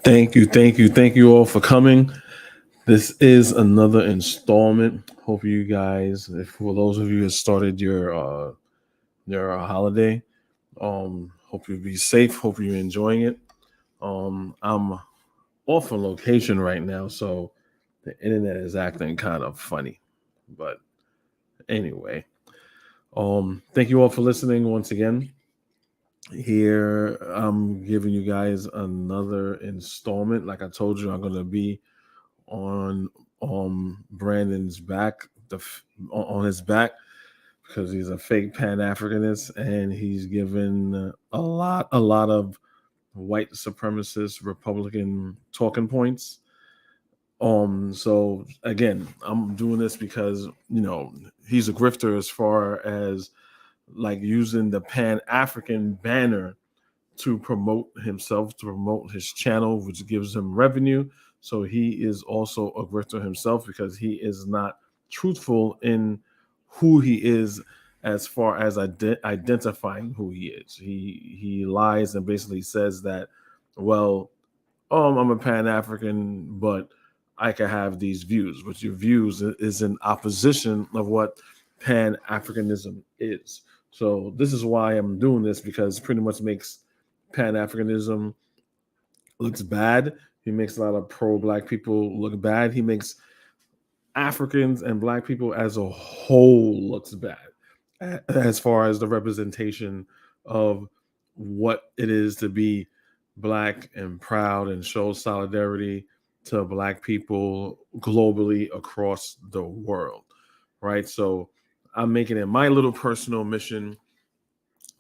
Thank you all for coming. This is another installment. Hope you guys, if for those of you who started your holiday, hope you be safe. Hope you're enjoying it. I'm off on location right now, so the internet is acting kind of funny. But anyway, thank you all for listening once again. Here I'm giving you guys another installment. Like I told you, I'm gonna be on Brandon's back, on his back, because he's a fake Pan Africanist and he's given a lot of white supremacist Republican talking points. So again, I'm doing this because he's a grifter as far as like using the Pan African banner to promote himself, to promote his channel, which gives him revenue. So he is also a grifter himself because he is not truthful in who he is as far as identifying who he is. He lies and basically says that, well, I'm a Pan African, but I can have these views. But your views is in opposition of what Pan Africanism is. So this is why I'm doing this, because it pretty much makes Pan Africanism looks bad. He makes a lot of pro Black people look bad. He makes Africans and Black people as a whole looks bad as far as the representation of what it is to be Black and proud and show solidarity to Black people globally across the world, right? So I'm making it my little personal mission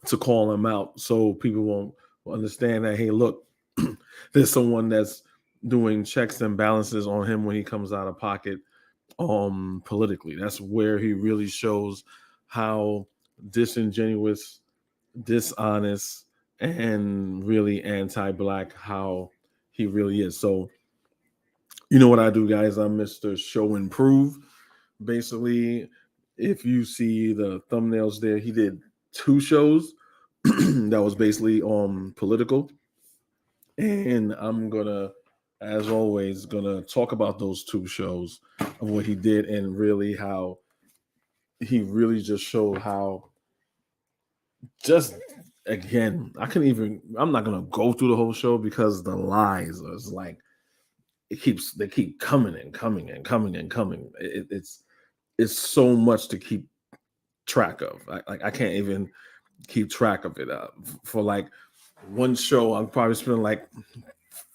to call him out so people won't understand that, hey, look, there's someone that's doing checks and balances on him when he comes out of pocket politically. That's where he really shows how disingenuous, dishonest, and really anti-Black how he really is. So you know what I do, guys? I'm Mr. Show and Prove. Basically, if you see the thumbnails there, he did 2 shows that was basically political. And I'm gonna, as always, gonna talk about those 2 shows of what he did and really how he really just showed how just again, I'm not gonna go through the whole show because the lies is like they keep coming and coming and coming and coming. It's so much to keep track of. I can't even keep track of it. For like one show, I'm probably spending like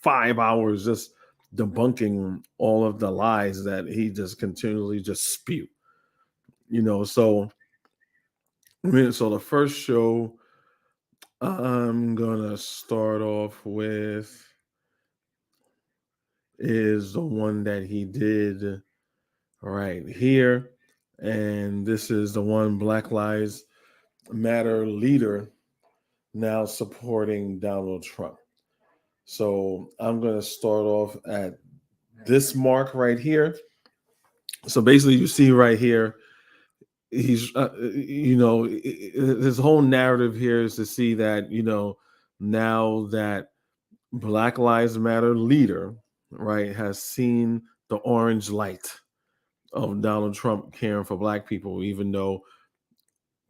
5 hours just debunking all of the lies that he just continually just spew. So so the first show I'm gonna start off with is the one that he did right here. And this is the one Black Lives Matter leader now supporting Donald Trump. So I'm going to start off at this mark right here. So basically, you see right here, he's, his whole narrative here is to see that, now that Black Lives Matter leader, right, has seen the orange light of Donald Trump caring for Black people, even though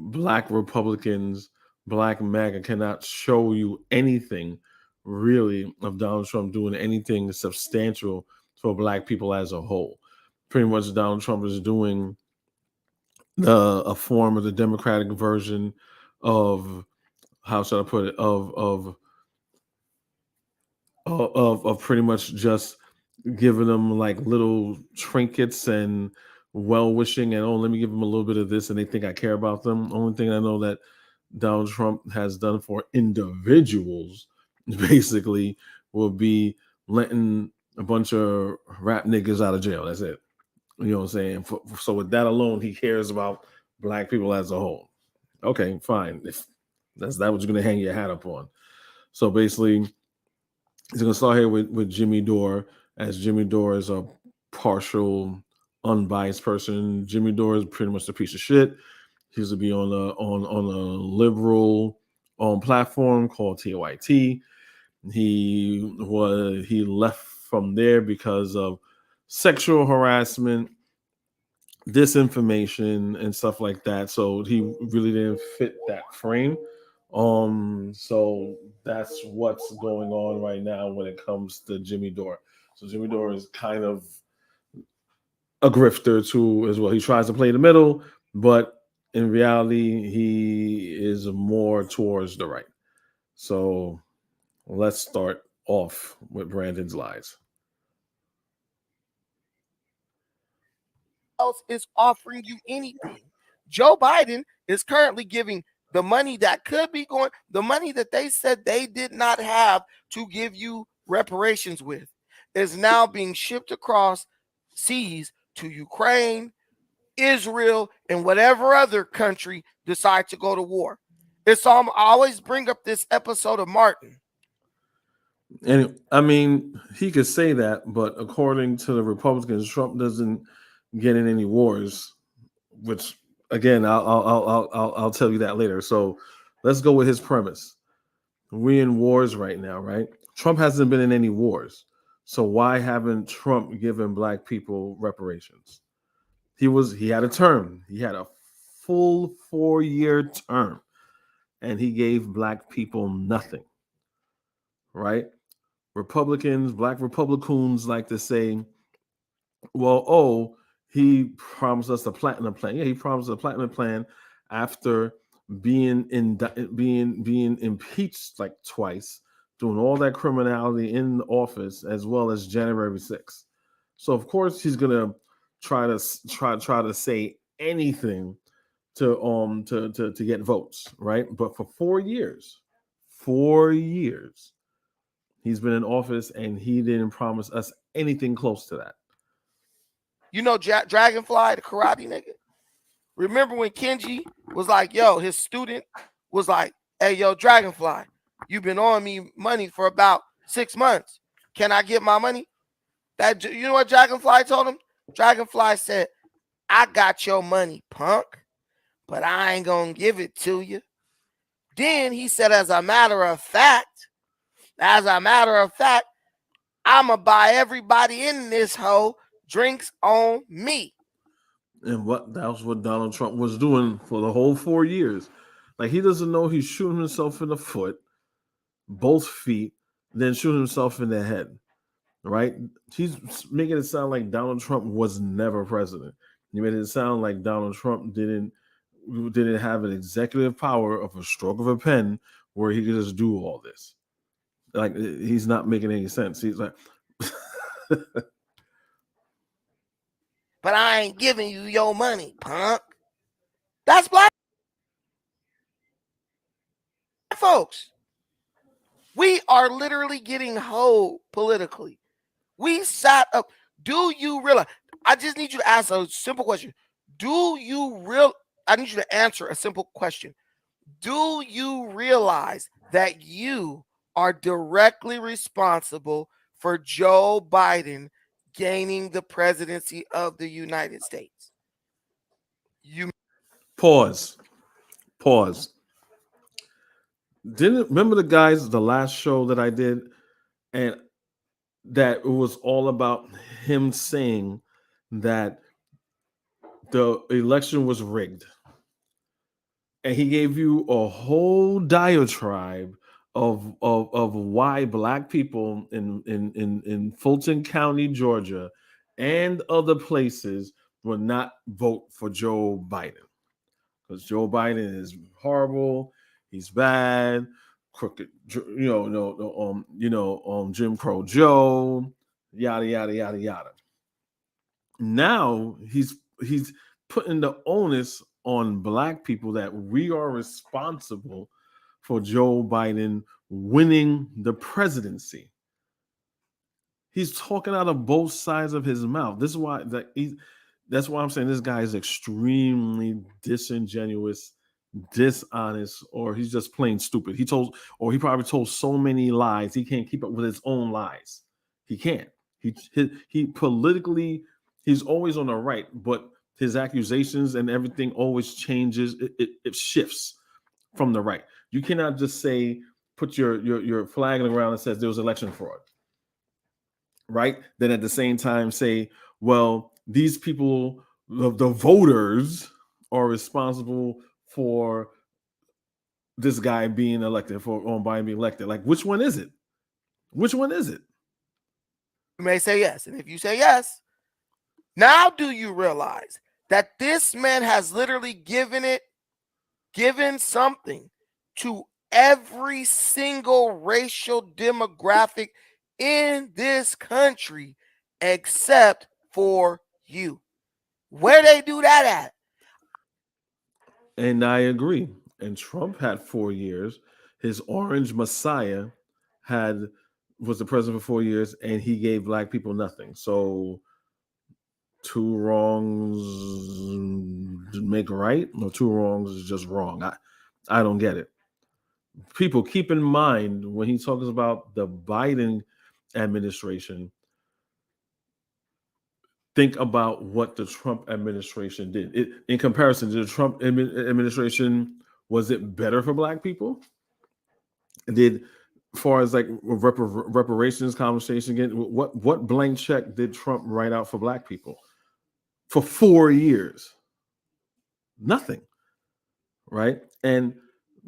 Black Republicans, Black MAGA cannot show you anything really of Donald Trump doing anything substantial for Black people as a whole. Pretty much Donald Trump is doing a form of the Democratic version of, how should I put it, of pretty much just giving them like little trinkets and well wishing, and oh, let me give them a little bit of this, and they think I care about them. Only thing I know that Donald Trump has done for individuals basically will be letting a bunch of rap niggas out of jail. That's it. You know what I'm saying? So with that alone, he cares about black people as a whole. Okay, fine. If that's that what you're gonna hang your hat up on. So basically, he's gonna start here with Jimmy Dore, as Jimmy Dore is a partial, unbiased person. Jimmy Dore is pretty much a piece of shit. He used to be on a liberal platform called TYT. He left from there because of sexual harassment, disinformation, and stuff like that. So he really didn't fit that frame. So that's what's going on right now when it comes to Jimmy Dore. So Jimmy Dore is kind of a grifter too as well. He tries to play the middle, but in reality, he is more towards the right. So let's start off with Brandon's lies. Else is offering you anything. Joe Biden is currently giving the money that could be going, the money that they said they did not have to give you reparations with, is now being shipped across seas to Ukraine, Israel, and whatever other country decide to go to war. It's I always bring up this episode of Martin. And I mean, he could say that, but according to the Republicans, Trump doesn't get in any wars. Which again, I'll tell you that later. So let's go with his premise. We're in wars right now, right? Trump hasn't been in any wars. So why haven't Trump given black people reparations? He had a term. He had a full 4-year term, and he gave black people nothing. Right? Republicans, black Republicans like to say, well, oh, he promised us a platinum plan. Yeah, he promised a platinum plan after being impeached like twice, doing all that criminality in office, as well as January 6th. So of course he's gonna try to say anything to get votes, right? But for 4 years, 4 years, he's been in office and he didn't promise us anything close to that. You know, Dragonfly, the karate nigga. Remember when Kenji was like, yo, his student was like, hey, yo, Dragonfly, you've been owing me money for about 6 months. Can I get my money? That you know what Dragonfly told him? Dragonfly said, I got your money, punk, but I ain't gonna give it to you. Then he said, as a matter of fact, I'ma buy everybody in this hoe drinks on me. And what that was what Donald Trump was doing for the whole 4 years. Like he doesn't know he's shooting himself in the foot, both feet, then shooting himself in the head. Right? He's making it sound like Donald Trump was never president. He made it sound like Donald Trump didn't have an executive power of a stroke of a pen where he could just do all this. Like he's not making any sense. He's like but I ain't giving you your money, punk. That's black folks. We are literally getting hoed politically. We sat up. Do you realize? I just need you to ask a simple question. Do you real? I need you to answer a simple question. Do you realize that you are directly responsible for Joe Biden gaining the presidency of the United States? You pause. Pause. Didn't remember the last show that I did, and that it was all about him saying that the election was rigged. And he gave you a whole diatribe of why black people in Fulton County, Georgia, and other places will not vote for Joe Biden. Because Joe Biden is horrible, he's bad, crooked, Jim Crow Joe, yada yada yada yada. Now he's putting the onus on black people that we are responsible for Joe Biden winning the presidency. He's talking out of both sides of his mouth. This is why that's why I'm saying this guy is extremely disingenuous, dishonest, or he's just plain stupid. He probably told so many lies he can't keep up with his own lies. He can't. He politically he's always on the right, but his accusations and everything always changes. It shifts from the right. You cannot just say put your flag in the ground and says there was election fraud, right? Then at the same time say, well, these people, the voters, are responsible for this guy being elected, for on Biden being elected. Like, which one is it? Which one is it? You may say yes, and if you say yes, now do you realize that this man has literally given something to every single racial demographic in this country except for you? Where they do that at? And I agree. And Trump had 4 years. His orange messiah was the president for 4 years, and he gave black people nothing. So two wrongs make a right, or two wrongs is just wrong. I don't get it. People, keep in mind when he talks about the Biden administration, think about what the Trump administration did. In comparison to the Trump administration, was it better for black people? Did, as far as like reparations conversation again, what blank check did Trump write out for black people for 4 years? Nothing, right? And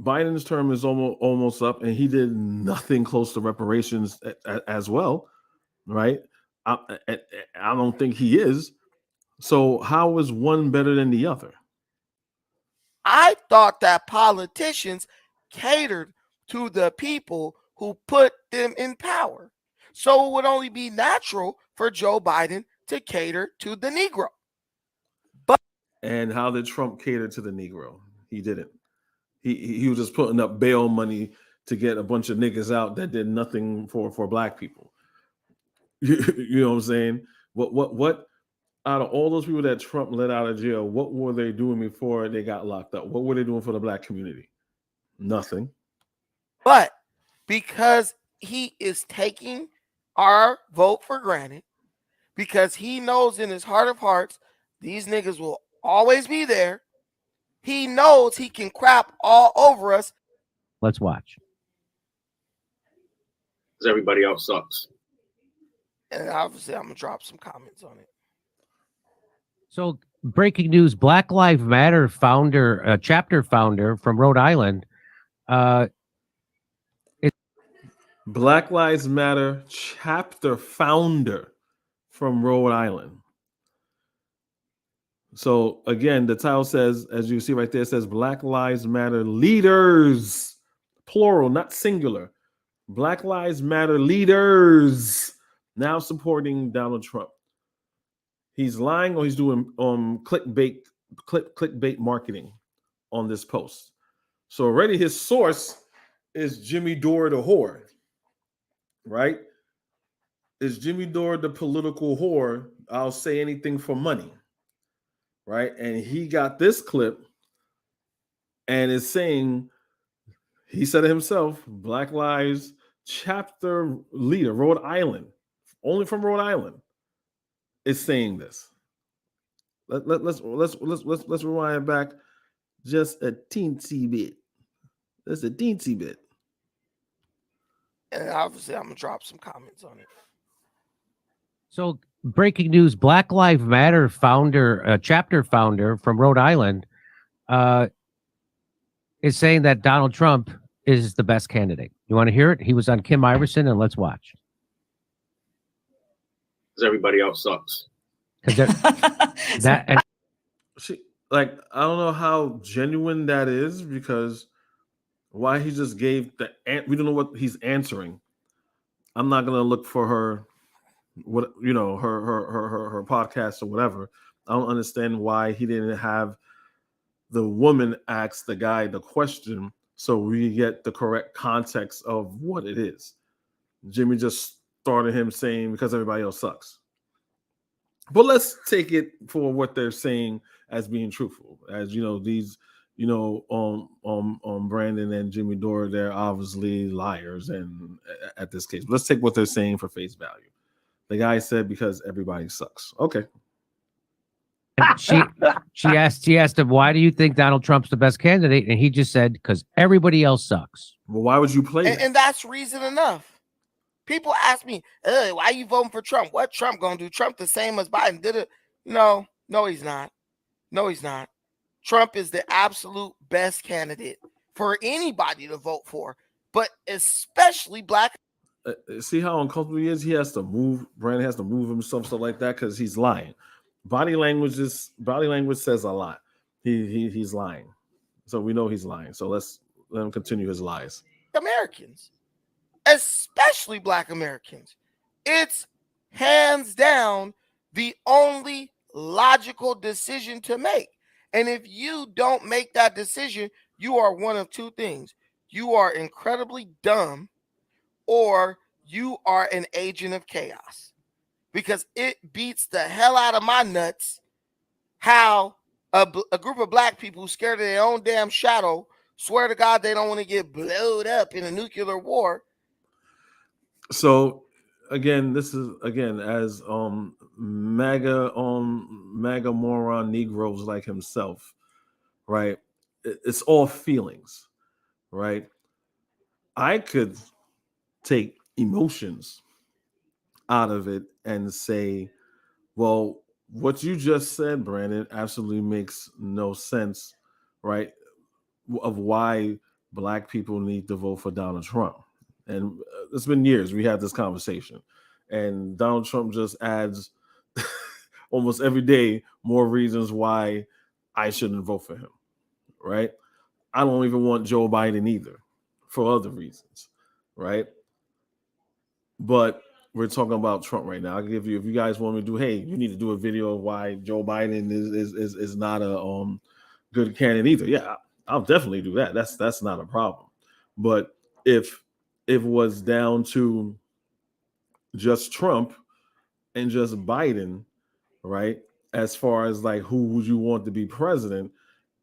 Biden's term is almost up, and he did nothing close to reparations as well, right? I don't think he is. So how is one better than the other? I thought that politicians catered to the people who put them in power. So it would only be natural for Joe Biden to cater to the Negro. And how did Trump cater to the Negro? He didn't. He was just putting up bail money to get a bunch of niggas out that did nothing for black people. You know what I'm saying? What out of all those people that Trump let out of jail, what were they doing before they got locked up? What were they doing for the black community? Nothing. But because he is taking our vote for granted, because he knows in his heart of hearts these niggas will always be there, he knows he can crap all over us. Let's watch. Because everybody else sucks. And obviously, I'm going to drop some comments on it. So, breaking news: Black Lives Matter founder, chapter founder from Rhode Island. Black Lives Matter chapter founder from Rhode Island. So again, the title says, as you see right there, it says Black Lives Matter leaders, plural, not singular. Black Lives Matter leaders now supporting Donald Trump. He's lying, or he's doing clickbait marketing on this post. So already his source is Jimmy Dore the whore, right? Is Jimmy Dore the political whore? I'll say anything for money, right? And he got this clip and is saying, he said it himself, Black Lives chapter leader, Rhode Island, only from Rhode Island, is saying this. Let's rewind back just a teensy bit. That's a teensy bit. And obviously, I'm going to drop some comments on it. So, breaking news: Black Lives Matter founder, chapter founder from Rhode Island, is saying that Donald Trump is the best candidate. You want to hear it? He was on Kim Iverson, and let's watch. Because everybody else sucks. That and I don't know how genuine that is, because why he just gave we don't know what he's answering. I'm not gonna look for her what her podcast or whatever. I don't understand why he didn't have the woman ask the guy the question so we get the correct context of what it is. Jimmy just started him saying because everybody else sucks. But let's take it for what they're saying as being truthful. As these, Brandon and Jimmy Dore, they're obviously liars, and at this case, let's take what they're saying for face value. The guy said because everybody sucks. Okay. She asked him, why do you think Donald Trump's the best candidate? And he just said, because everybody else sucks. Well, why would you play that? And that's reason enough. People ask me, why you voting for Trump? What Trump gonna do? Trump the same as Biden did it? No, he's not. No, he's not. Trump is the absolute best candidate for anybody to vote for, but especially black. See how uncomfortable he is? He has to move. Brandon has to move himself, stuff like that, because he's lying. Body language says a lot. He's lying, so we know he's lying. So let's let him continue his lies. Americans, especially black Americans, it's hands down the only logical decision to make. And if you don't make that decision, you are one of two things. You are incredibly dumb, or you are an agent of chaos, because it beats the hell out of my nuts how a group of black people scared of their own damn shadow swear to God they don't want to get blowed up in a nuclear war. So again, this is as MAGA moron Negroes like himself, right? It's all feelings, right? I could take emotions out of it and say, well, what you just said, Brandon, absolutely makes no sense, right? Of why black people need to vote for Donald Trump. And it's been years we had this conversation, and Donald Trump just adds almost every day more reasons why I shouldn't vote for him, right? I don't even want Joe Biden either for other reasons, right? But we're talking about Trump right now. I'll give you, if you guys want me to do, hey, you need to do a video of why Joe Biden is not a good candidate either. Yeah, I'll definitely do that. That's not a problem. But if it was down to just Trump and just Biden, right? As far as like who would you want to be president,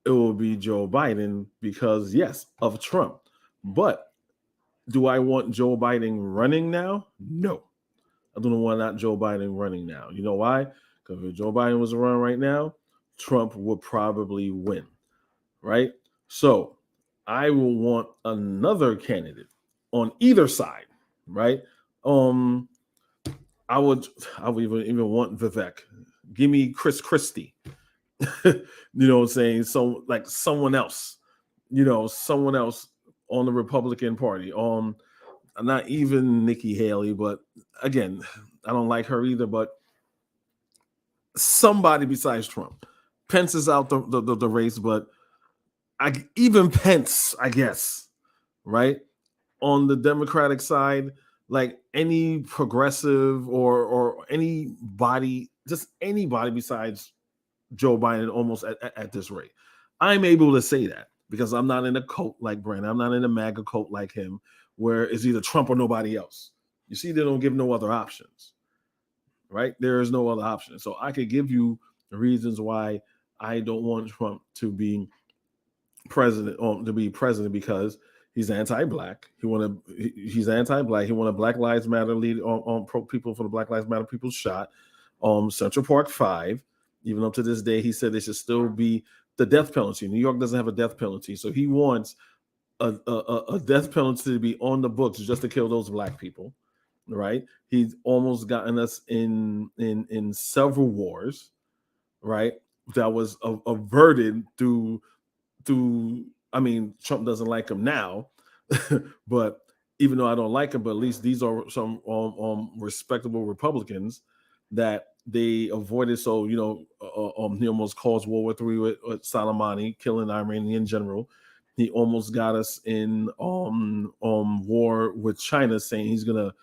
it will be Joe Biden because yes, of Trump. But do I want Joe Biden running now? No. I don't want not Joe Biden running now. You know why? Because if Joe Biden was to run right now, Trump would probably win, right? So I will want another candidate on either side, right? I would even want Vivek. Give me Chris Christie. You know what I'm saying? So like someone else on the Republican Party. Not even Nikki Haley, but again, I don't like her either, but somebody besides Trump. Pence is out the race, but even Pence, I guess, right? On the Democratic side, like any progressive or anybody, just anybody besides Joe Biden almost at this rate. I'm able to say that because I'm not in a cult like Brandon. I'm not in a MAGA cult like him, where it's either Trump or nobody else. You see, they don't give no other options, right? There is no other option. So I could give you the reasons why I don't want Trump to be president, because he's anti-black. He's anti-black. He wanted Black Lives Matter lead on people for the Black Lives Matter people shot. Central Park 5. Even up to this day, he said there should still be the death penalty. New York doesn't have a death penalty, so he wants a death penalty to be on the books just to kill those black people, right? He's almost gotten us in several wars, right? That was averted through. I mean, Trump doesn't like him now, but even though I don't like him, but at least these are some respectable Republicans that they avoided. So he almost caused World War III with Soleimani, killing Iranian general. He almost got us in war with China, saying he's gonna,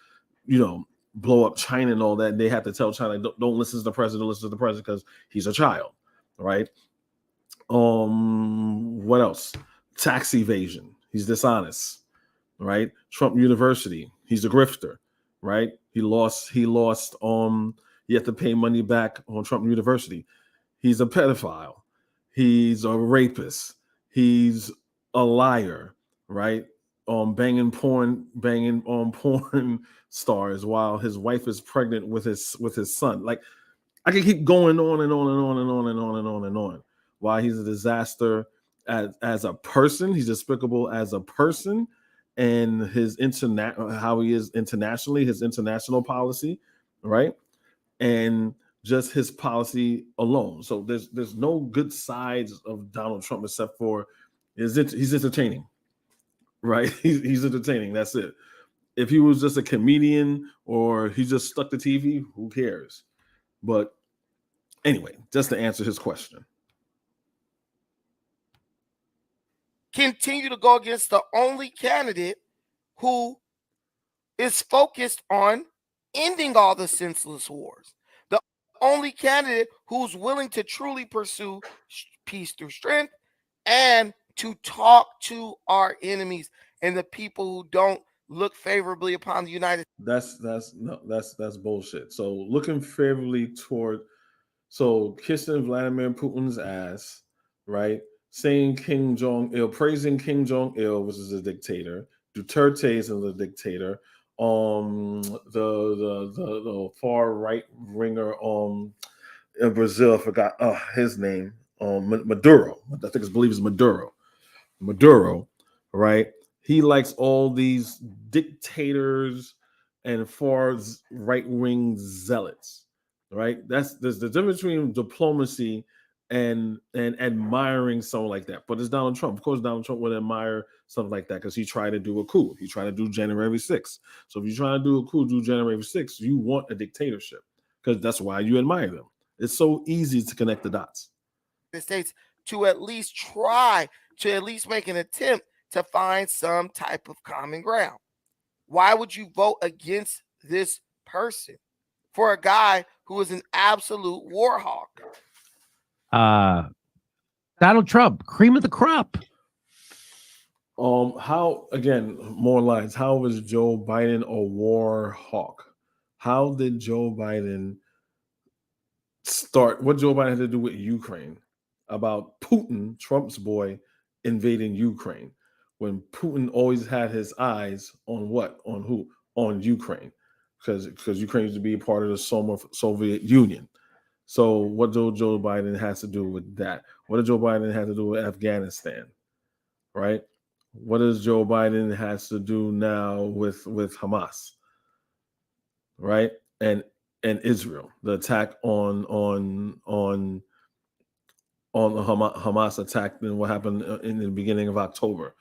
blow up China and all that. And they had to tell China, don't listen to the president, don't listen to the president because he's a child, right? What else? Tax evasion. He's dishonest, right? Trump University. He's a grifter, right? He lost. He had to pay money back on Trump University. He's a pedophile. He's a rapist. He's a liar, right? Banging on porn stars while his wife is pregnant with his son. Like, I can keep going on and on and on and on and on and on and on. Why he's a disaster as a person, he's despicable as a person, and his how he is internationally, his international policy, right? And just his policy alone. So there's no good sides of Donald Trump except for he's entertaining, right? He's entertaining. That's it. If he was just a comedian or he just stuck to TV, who cares? But anyway, just to answer his question. Continue to go against the only candidate who is focused on ending all the senseless wars. The only candidate who's willing to truly pursue peace through strength and to talk to our enemies and the people who don't look favorably upon the United States. That's bullshit. So looking favorably toward, so kissing Vladimir Putin's ass, right? Saying Kim Jong-il, praising Kim Jong-il, which is a dictator. Duterte is a dictator. The far right winger in Brazil, I forgot his name. Maduro. I think it's Maduro. Maduro, right? He likes all these dictators and far right-wing zealots, right? There's the difference between diplomacy and admiring someone like that. But it's Donald Trump. Of course, Donald Trump would admire something like that because he tried to do a coup. He tried to do January 6th. So if you try to do a coup, do January 6th, you want a dictatorship because that's why you admire them. It's so easy to connect the dots. States to at least try to at least make an attempt to find some type of common ground. Why would you vote against this person for a guy who is an absolute war hawk? Donald Trump, cream of the crop. How, again, more lines. How is Joe Biden a war hawk? How did Joe Biden start? What Joe Biden had to do with Ukraine? About Putin, Trump's boy, invading Ukraine, when Putin always had his eyes on what? On who? On Ukraine, because Ukraine used to be a part of the Soviet Union. So what Joe Biden has to do with that? What did Joe Biden have to do with Afghanistan? Right? What does Joe Biden has to do now with Hamas? Right? And Israel, the attack on the Hamas attack and what happened in the beginning of October,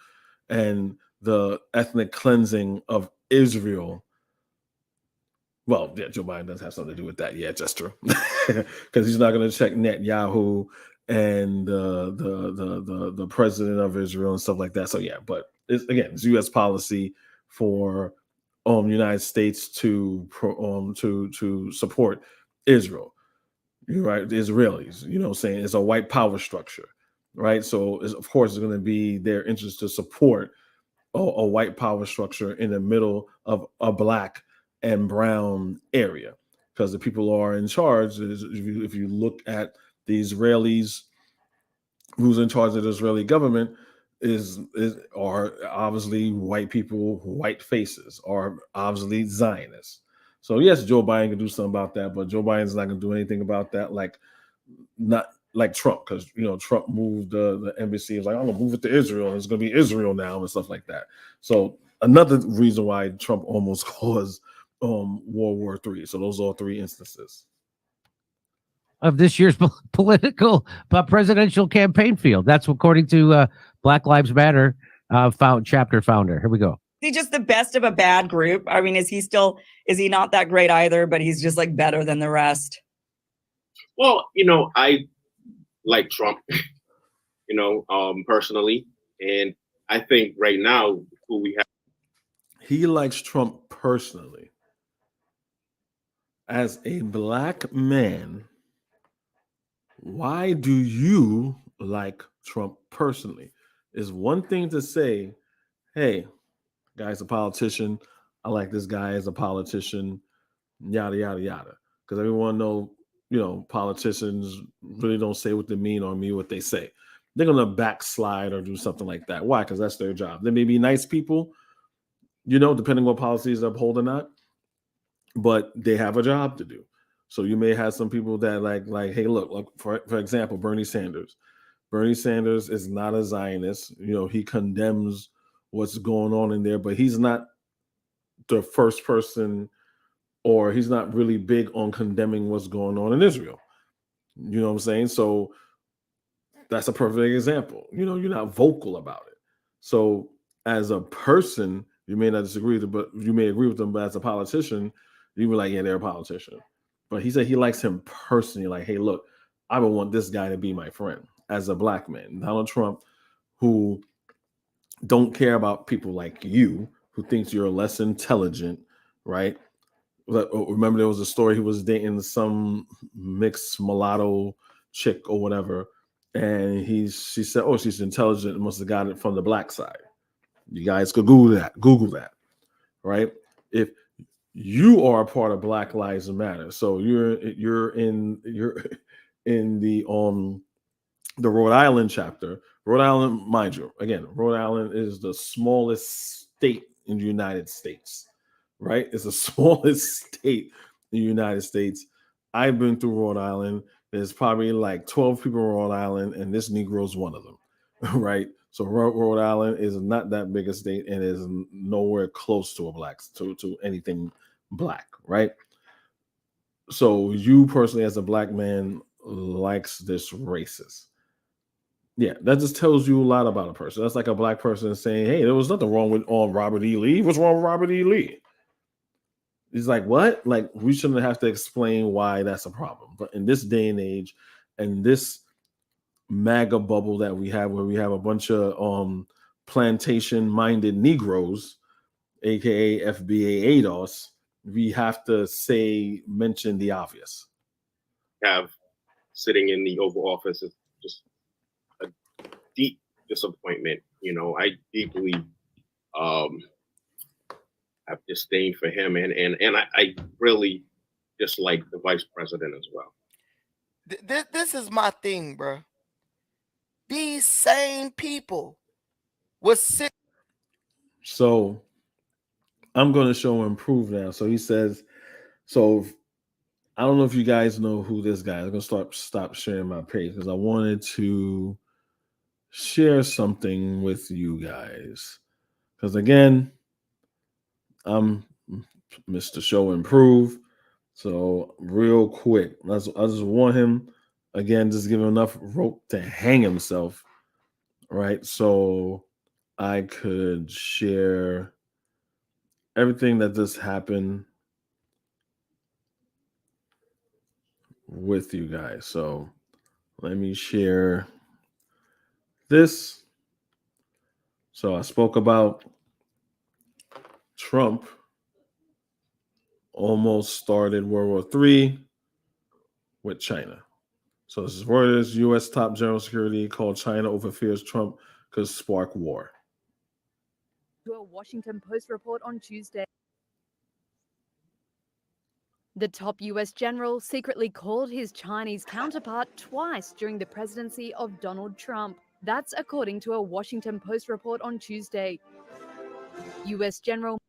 and the ethnic cleansing of Israel. Well, yeah, Joe Biden does have something to do with that. Yeah, just true, because he's not going to check Netanyahu and the president of Israel and stuff like that. So yeah, but it's U.S. policy for United States to support Israel. You're right, the Israelis, saying it's a white power structure, right? So of course it's going to be their interest to support a white power structure in the middle of a black and brown area, because the people who are in charge, if you look at the Israelis, who's in charge of the Israeli government are obviously white people, white faces, are obviously Zionists. So yes, Joe Biden can do something about that, but Joe Biden's not going to do anything about that, not like Trump, because Trump moved the embassy. It's like, I'm going to move it to Israel, and it's going to be Israel now and stuff like that. So another reason why Trump almost caused World War III. So those are 3 instances of this year's presidential campaign field. That's according to Black Lives Matter chapter founder. Here we go. Is he just the best of a bad group? I mean, is he not that great either, but he's just like better than the rest? Well, I like Trump, personally. And I think right now who we have. He likes Trump personally. As a black man, why do you like Trump personally? Is one thing to say, hey, guy's a politician. I like this guy as a politician, yada yada yada. Because everyone know, politicians really don't say what they mean or mean what they say. They're gonna backslide or do something like that. Why? Because that's their job. They may be nice people, depending what policies they uphold or not, but they have a job to do. So you may have some people that like, hey, look, for example, Bernie Sanders. Bernie Sanders is not a Zionist. He condemns what's going on in there, but he's not the first person, or he's not really big on condemning what's going on in Israel. You know what I'm saying? So that's a perfect example. You're not vocal about it. So as a person, you may not disagree with it, but you may agree with them. But as a politician, you be like, yeah, they're a politician. But he said he likes him personally. Like, hey, look, I would want this guy to be my friend as a black man. Donald Trump, who don't care about people like you, who thinks you're less intelligent, right? Remember, there was a story he was dating some mixed mulatto chick or whatever, and she said, "Oh, she's intelligent. Must have got it from the black side." You guys could Google that, right? If you are a part of Black Lives Matter, so you're in the Rhode Island chapter. Rhode Island, mind you, again, Rhode Island is the smallest state in the United States, right? It's the smallest state in the United States. I've been through Rhode Island. There's probably like 12 people in Rhode Island, and this Negro is one of them, right? So Rhode Island is not that big a state and is nowhere close to to anything black, right? So you personally, as a black man, likes this racist. Yeah, that just tells you a lot about a person. That's like a black person saying, "Hey, there was nothing wrong with Robert E. Lee. What's wrong with Robert E. Lee?" He's like, "What?" Like, we shouldn't have to explain why that's a problem. But in this day and age, and this MAGA bubble that we have, where we have a bunch of plantation-minded Negroes, aka FBA ADOS, we have to mention the obvious. Have sitting in the Oval Office is just a deep disappointment. I deeply have disdain for him, and I really dislike the vice president as well. This is my thing, bro. These same people was sick. So I'm going to show him proof now. So he says, so I don't know if you guys know who this guy is. I'm going to stop sharing my page because I wanted to share something with you guys. Because again, I'm Mr. Show and Prove. So real quick, I just want him, again, just give him enough rope to hang himself, right? So I could share everything that just happened with you guys. So let me share this. So I spoke about Trump almost started World War III with China. So this is Reuters, U.S. top general security called China over fears Trump could spark war. To a Washington Post report on Tuesday. The top US general secretly called his Chinese counterpart twice during the presidency of Donald Trump. That's according to a Washington Post report on Tuesday. US General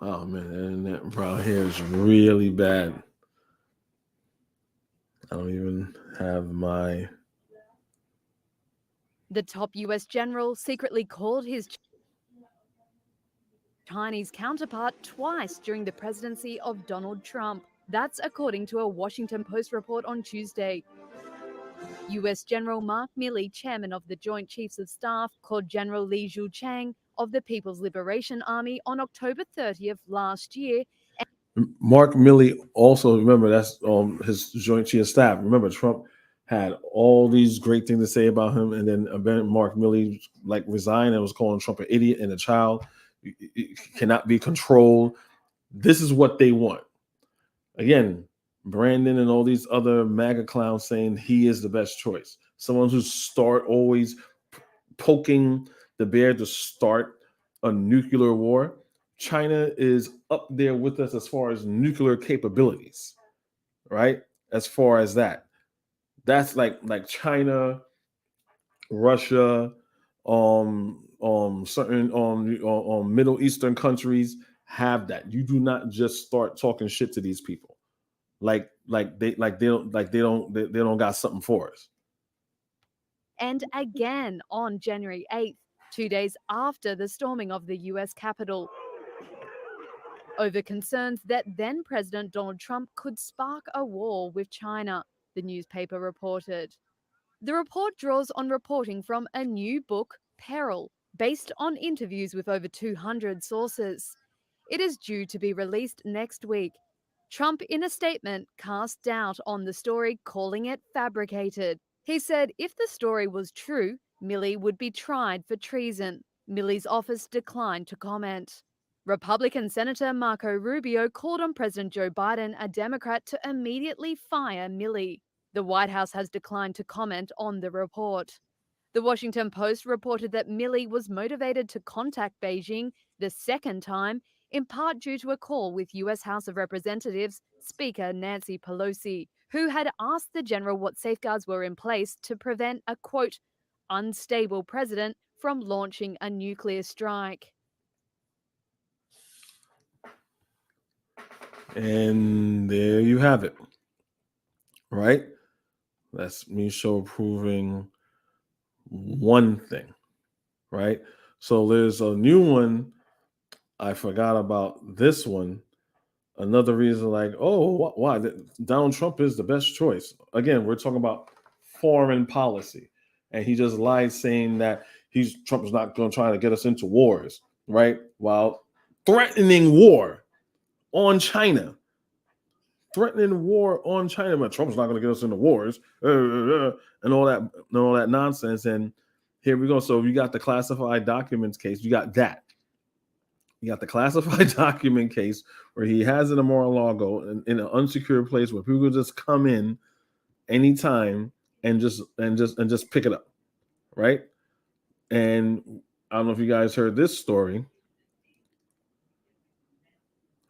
Oh man, the internet brown hair is really bad. I don't even have my. The top US general secretly called his Chinese counterpart twice during the presidency of Donald Trump. That's according to a Washington Post report on Tuesday. US General Mark Milley, chairman of the Joint Chiefs of Staff, called General Li Zhuchang of the People's Liberation Army on October 30th last year Mark Milley also, remember, that's his Joint Chief of Staff. Remember, Trump had all these great things to say about him, and then Mark Milley like resigned and was calling Trump an idiot and a child. It cannot be controlled. This is what they want. Again, Brandon and all these other MAGA clowns saying he is the best choice. Someone who always poking the bear to start a nuclear war. China is up there with us as far as nuclear capabilities, right? As far as that's like China, Russia, certain Middle Eastern countries have that. You do not just start talking shit to these people, they don't got something for us. And again on January 8th, 2 days after the storming of the US Capitol, over concerns that then President Donald Trump could spark a war with China, the newspaper reported. The report draws on reporting from a new book, Peril, based on interviews with over 200 sources. It is due to be released next week. Trump, in a statement, cast doubt on the story, calling it fabricated. He said if the story was true, Milley would be tried for treason. Milley's office declined to comment. Republican Senator Marco Rubio called on President Joe Biden, a Democrat, to immediately fire Milley. The White House has declined to comment on the report. The Washington Post reported that Milley was motivated to contact Beijing the second time, in part due to a call with U.S. House of Representatives Speaker Nancy Pelosi, who had asked the general what safeguards were in place to prevent a, quote, unstable president from launching a nuclear strike. And there you have it, right? That's me proving one thing, right? So there's a new one. I forgot about this one. Another reason, like, oh, why? Donald Trump is the best choice. Again, we're talking about foreign policy, and he just lied saying that Trump's not going to try to get us into wars, right? While threatening war on China. Threatening war on China, but Trump's not going to get us into wars, and all that nonsense. And here we go. So you got the classified documents case. You got that. You got the classified document case where he has it in Mar-a-Lago in an unsecured place where people just come in anytime and just pick it up, right? And I don't know if you guys heard this story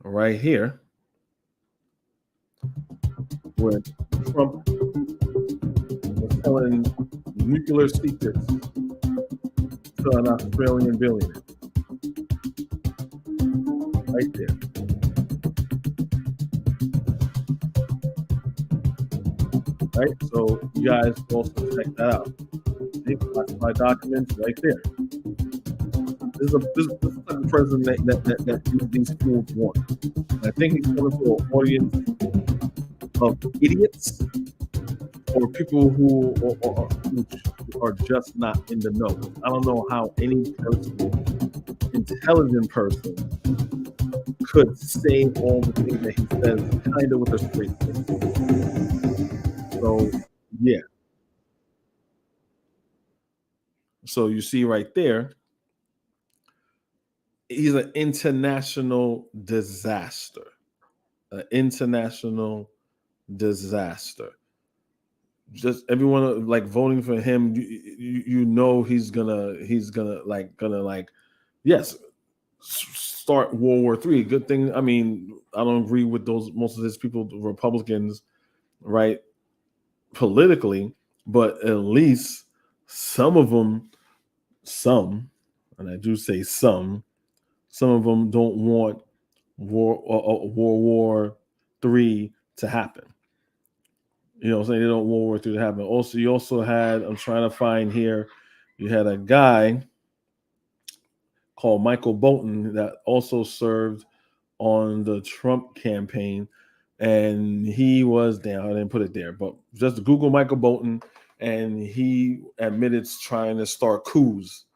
right here, where Trump was telling nuclear secrets to an Australian billionaire. Right there. Right? So you guys also check that out. See, classified documents right there. This is the type of president that these fools want. And I think he's coming to an audience of idiots or people who are just not in the know. I don't know how any intelligent person could say all the things that he says kind of with a straight face. So, yeah. So you see right there, he's an international disaster. An international disaster. Just everyone like voting for him, you know he's gonna yes, start World War III. Good thing. I mean, I don't agree with most of his people, the Republicans, right, politically, but at least some of them, and I do say some of them don't want World War III to happen. You know what I'm saying? They don't want World War III to happen. Also, you also had, I'm trying to find here, you had a guy called Michael Bolton that also served on the Trump campaign. And he was, I didn't put it there, but just Google Michael Bolton, and he admitted trying to start coups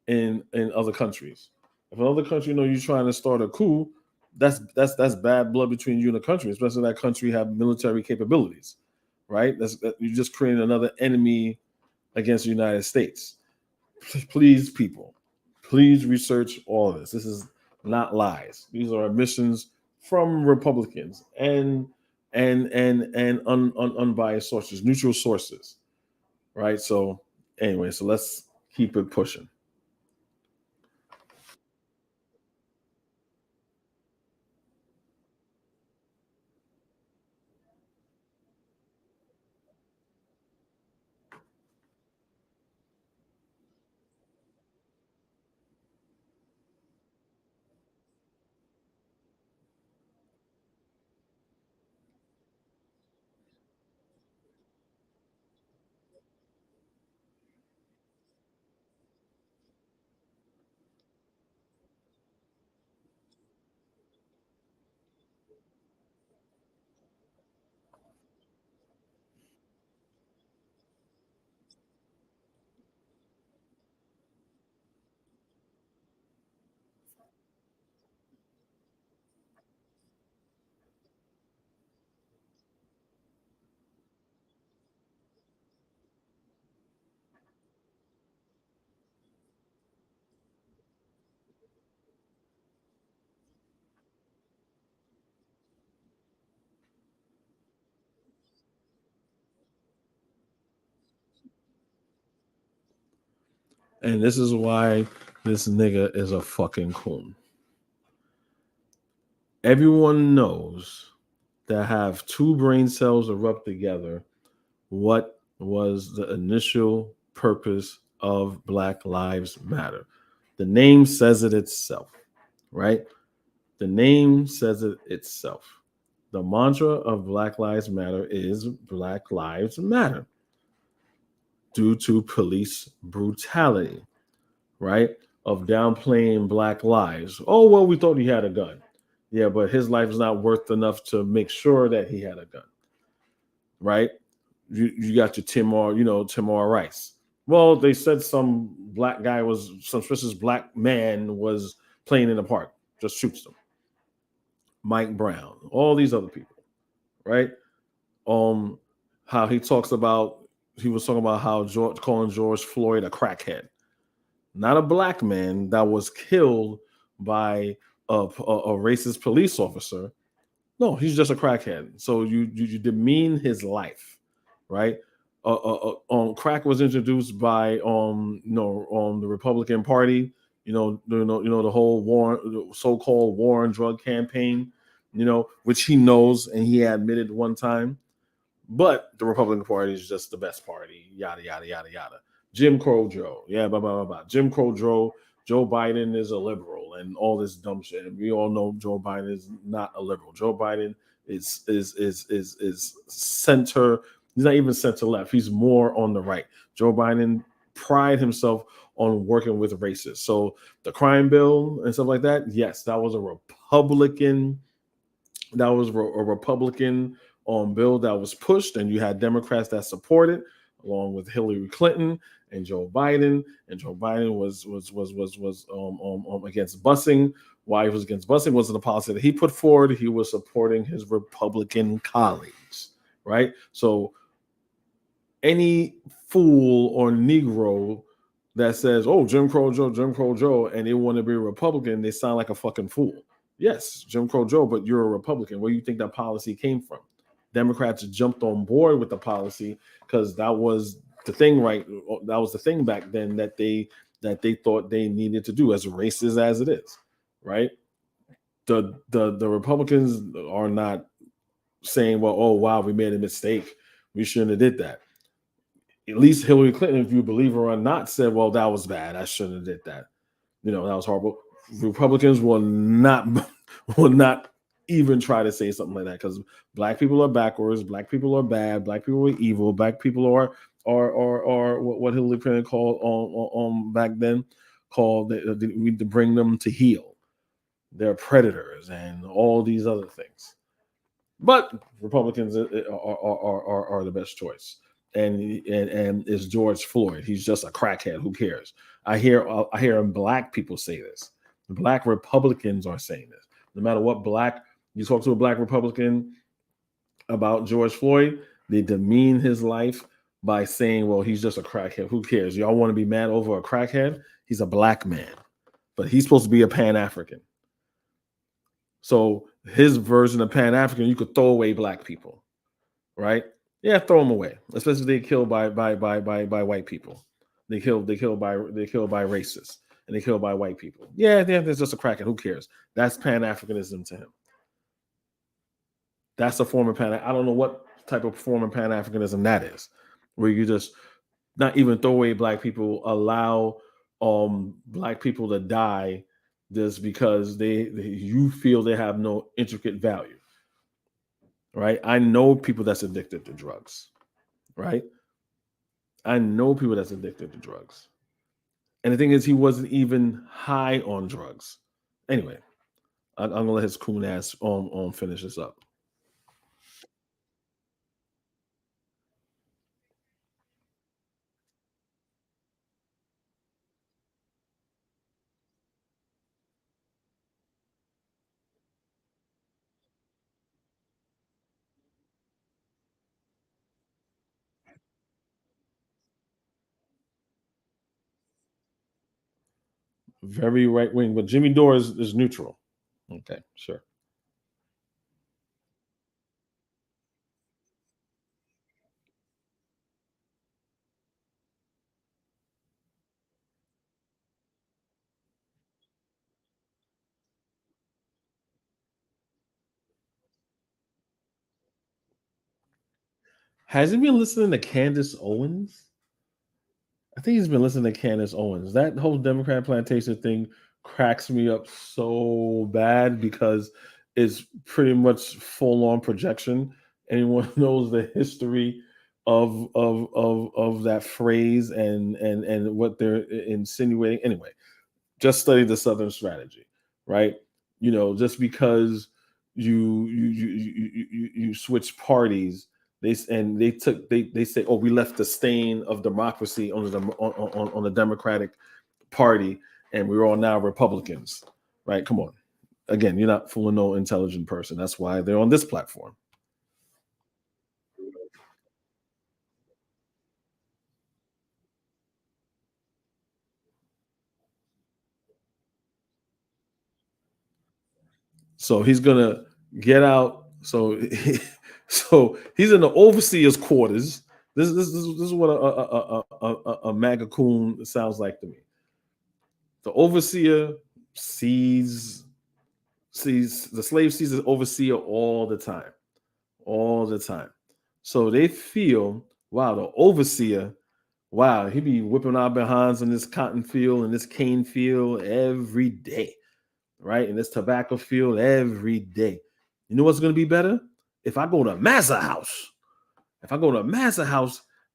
in other countries. If another country know you're trying to start a coup, that's bad blood between you and the country, especially that country have military capabilities, right? You're just creating another enemy against the United States. Please, people, please research all of this. This is not lies. These are admissions from Republicans and unbiased sources, neutral sources, right? So anyway, so let's keep it pushing. And this is why this nigga is a fucking coon. Everyone knows that have two brain cells erupt together what was the initial purpose of Black Lives Matter. The name says it itself, right? The name says it itself. The mantra of Black Lives Matter is Black Lives Matter due to police brutality, right? Of downplaying Black lives. Oh, well, we thought he had a gun. Yeah, but his life is not worth enough to make sure that he had a gun, right? You got your Timor Rice. Well, they said some suspicious black man was playing in the park, just shoots them. Mike Brown, all these other people, right? How he was talking about how calling George Floyd a crackhead, not a black man that was killed by a racist police officer. No, he's just a crackhead. So you demean his life, right? Crack was introduced by the Republican Party. The whole war, the so-called war on drug campaign. Which he knows and he admitted one time. But the Republican Party is just the best party. Yada yada yada yada. Jim Crow Joe, yeah, blah blah blah blah. Jim Crow Joe. Joe Biden is a liberal and all this dumb shit. And we all know Joe Biden is not a liberal. Joe Biden is center. He's not even center left. He's more on the right. Joe Biden pride himself on working with racists. So the crime bill and stuff like that, yes, that was a Republican. That was a Republican bill that was pushed, and you had Democrats that supported, along with Hillary Clinton and Joe Biden. And Joe Biden was against busing. Why he was against busing wasn't a policy that he put forward. He was supporting his Republican colleagues, right? So any fool or Negro that says, "Oh, Jim Crow Joe," and they want to be a Republican, they sound like a fucking fool. Yes, Jim Crow Joe, but you're a Republican. Where do you think that policy came from? Democrats jumped on board with the policy because that was the thing, right? That was the thing back then that they thought they needed to do, as racist as it is, right? The Republicans are not saying, well, oh wow, we made a mistake. We shouldn't have did that. At least Hillary Clinton, if you believe her or not, said, well, that was bad. I shouldn't have did that. That was horrible. Republicans will not even try to say something like that because black people are backwards, black people are bad, black people are evil, black people are what Hillary Clinton called back then we need to bring them to heel. They're predators and all these other things. But Republicans are the best choice. And it's George Floyd. He's just a crackhead. Who cares? I hear black people say this. Black Republicans are saying this. No matter what you talk to a black Republican about George Floyd, they demean his life by saying, well, he's just a crackhead. Who cares? Y'all want to be mad over a crackhead? He's a black man, but he's supposed to be a Pan-African. So his version of Pan-African, you could throw away black people, right? Yeah, throw them away, especially if they're killed by white people. They killed by racists, and they killed by white people. Yeah, there's just a crackhead. Who cares? That's Pan-Africanism to him. That's a form of I don't know what type of form of Pan-Africanism that is, where you just not even throw away black people, allow black people to die just because you feel they have no intricate value, right? I know people that's addicted to drugs, right? I know people that's addicted to drugs. And the thing is, he wasn't even high on drugs. Anyway, I'm gonna let his coon ass finish this up. Very right wing, but Jimmy Dore is neutral. Okay, sure. Has he been listening to Candace Owens? I think he's been listening to Candace Owens. That whole Democrat plantation thing cracks me up so bad because it's pretty much full on projection. Anyone knows the history of that phrase and what they're insinuating. Anyway, just study the Southern strategy, right? You know, just because you switch parties, they say, oh, we left the stain of democracy on the Democratic Party, and we're all now Republicans, right? Come on, again, you're not fooling no intelligent person. That's why they're on this platform. So he's gonna get out. So he's in the overseer's quarters. This is what a MAGA coon sounds like to me. The overseer sees the slave sees the overseer all the time. So they feel, wow, the overseer, wow, he be whipping our behinds in this cotton field and this cane field every day, right? In this tobacco field every day. You know what's going to be better? If I go to Massa House,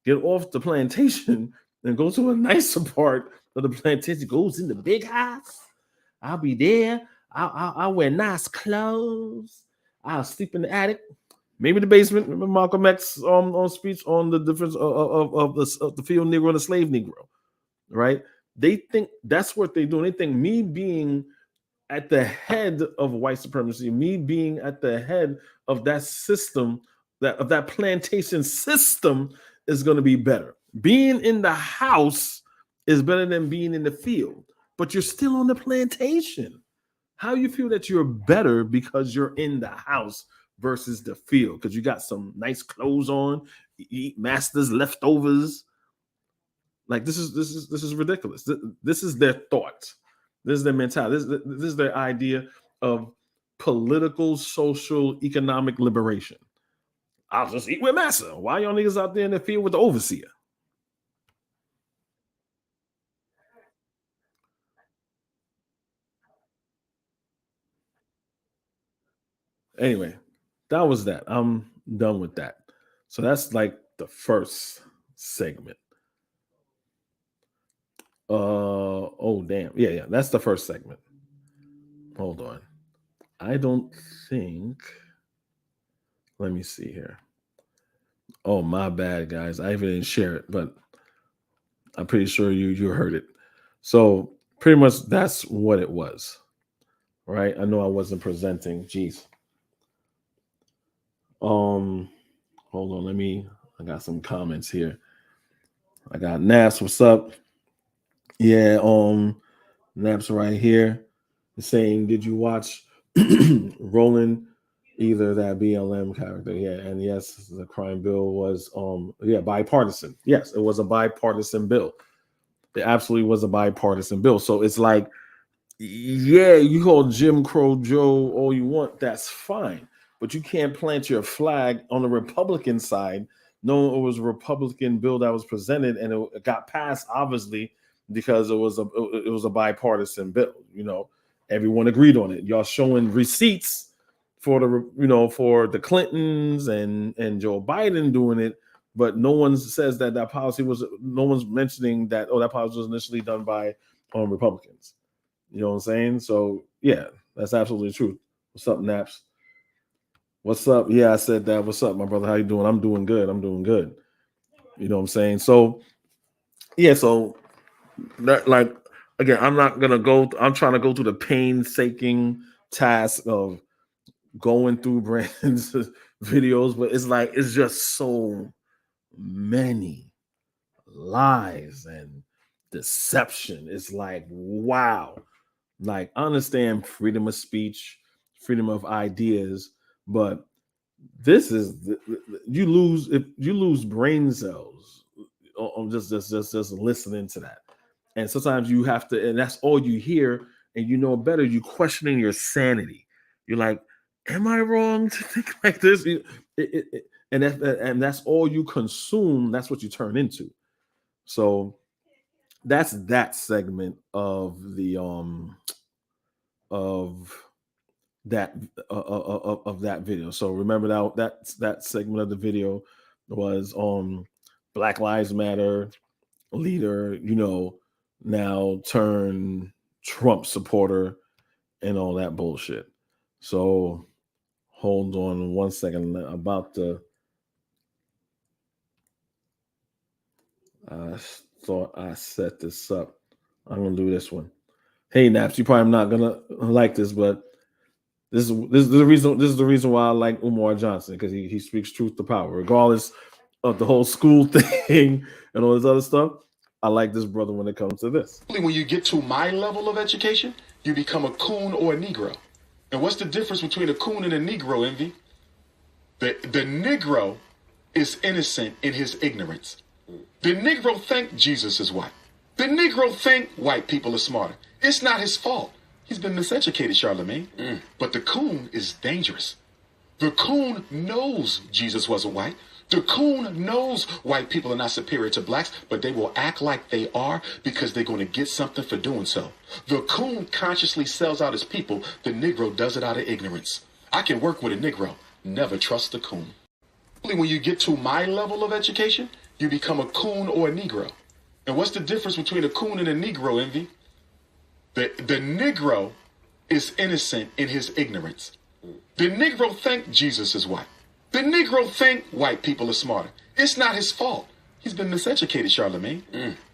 get off the plantation and go to a nicer part of the plantation, goes in the big house. I'll be there. I'll wear nice clothes. I'll sleep in the attic, maybe the basement. Remember Malcolm X on speech on the difference of the field Negro and the slave Negro, right? They think that's what they're doing. They think me being at the head of white supremacy, me being at the head of that system, that plantation system, is going to be better. Being in the house is better than being in the field, but you're still on the plantation. How you feel that you're better because you're in the house versus the field? Because you got some nice clothes on, you eat master's leftovers. Like this is ridiculous. This is their thought. This is their mentality. This is their idea of political, social, economic liberation. I'll just eat with massa. Why y'all niggas out there in the field with the overseer? Anyway, that was that. I'm done with that. So that's like the first segment. Oh damn. Yeah, that's the first segment. Hold on. I don't think. Let me see here. Oh, my bad, guys. I even didn't share it, but I'm pretty sure you heard it. So pretty much that's what it was. right? I know I wasn't presenting. Jeez. Hold on. I got some comments here. I got Naps. What's up? Yeah. Naps right here. Saying, did you watch Roland? Either that BLM character, yeah, and yes, the crime bill was bipartisan. Yes, it was a bipartisan bill. It absolutely was a bipartisan bill. So it's like, yeah, you call Jim Crow Joe all you want, that's fine, but you can't plant your flag on the Republican side. No, it was a Republican bill that was presented, and it got passed, obviously, because it was a bipartisan bill. Everyone agreed on it. Y'all showing receipts for the Clintons and Joe Biden doing it, but no one says that policy was. No one's mentioning that that policy was initially done by Republicans. You know what I'm saying? So yeah, that's absolutely true. What's up, Naps? What's up? Yeah, I said that. What's up, my brother? How you doing? I'm doing good. You know what I'm saying? So yeah, so that, like, again, I'm trying to go through the painstaking task of going through Brandon's videos, but it's just so many lies and deception. It's like, wow. Like, I understand freedom of speech, freedom of ideas, but this is you lose brain cells on just listening to that. And sometimes you have to, and that's all you hear, and you know better. You questioning your sanity. You're like, am I wrong to think like this? And that's all you consume. That's what you turn into. So that's that segment of the of that of that video. So remember that segment of the video was Black Lives Matter leader, now turn Trump supporter and all that bullshit. So hold on one second. I thought I set this up. I'm gonna do this one. Hey Naps, you probably not gonna like this, but this is the reason. This is the reason why I like Umar Johnson, because he speaks truth to power, regardless of the whole school thing and all this other stuff. I like this brother when it comes to this. When you get to my level of education, you become a coon or a Negro. And what's the difference between a coon and a Negro, Envy? The Negro is innocent in his ignorance. The Negro think Jesus is white. The Negro think white people are smarter. It's not his fault. He's been miseducated, Charlemagne. But the coon is dangerous. The coon knows Jesus wasn't white. The coon knows white people are not superior to blacks, but they will act like they are because they're going to get something for doing so. The coon consciously sells out his people. The Negro does it out of ignorance. I can work with a Negro. Never trust the coon. When you get to my level of education, you become a coon or a Negro. And what's the difference between a coon and a Negro, Envy? The Negro is innocent in his ignorance. The Negro think Jesus is white. The Negro think white people are smarter. It's not his fault. He's been miseducated, Charlemagne.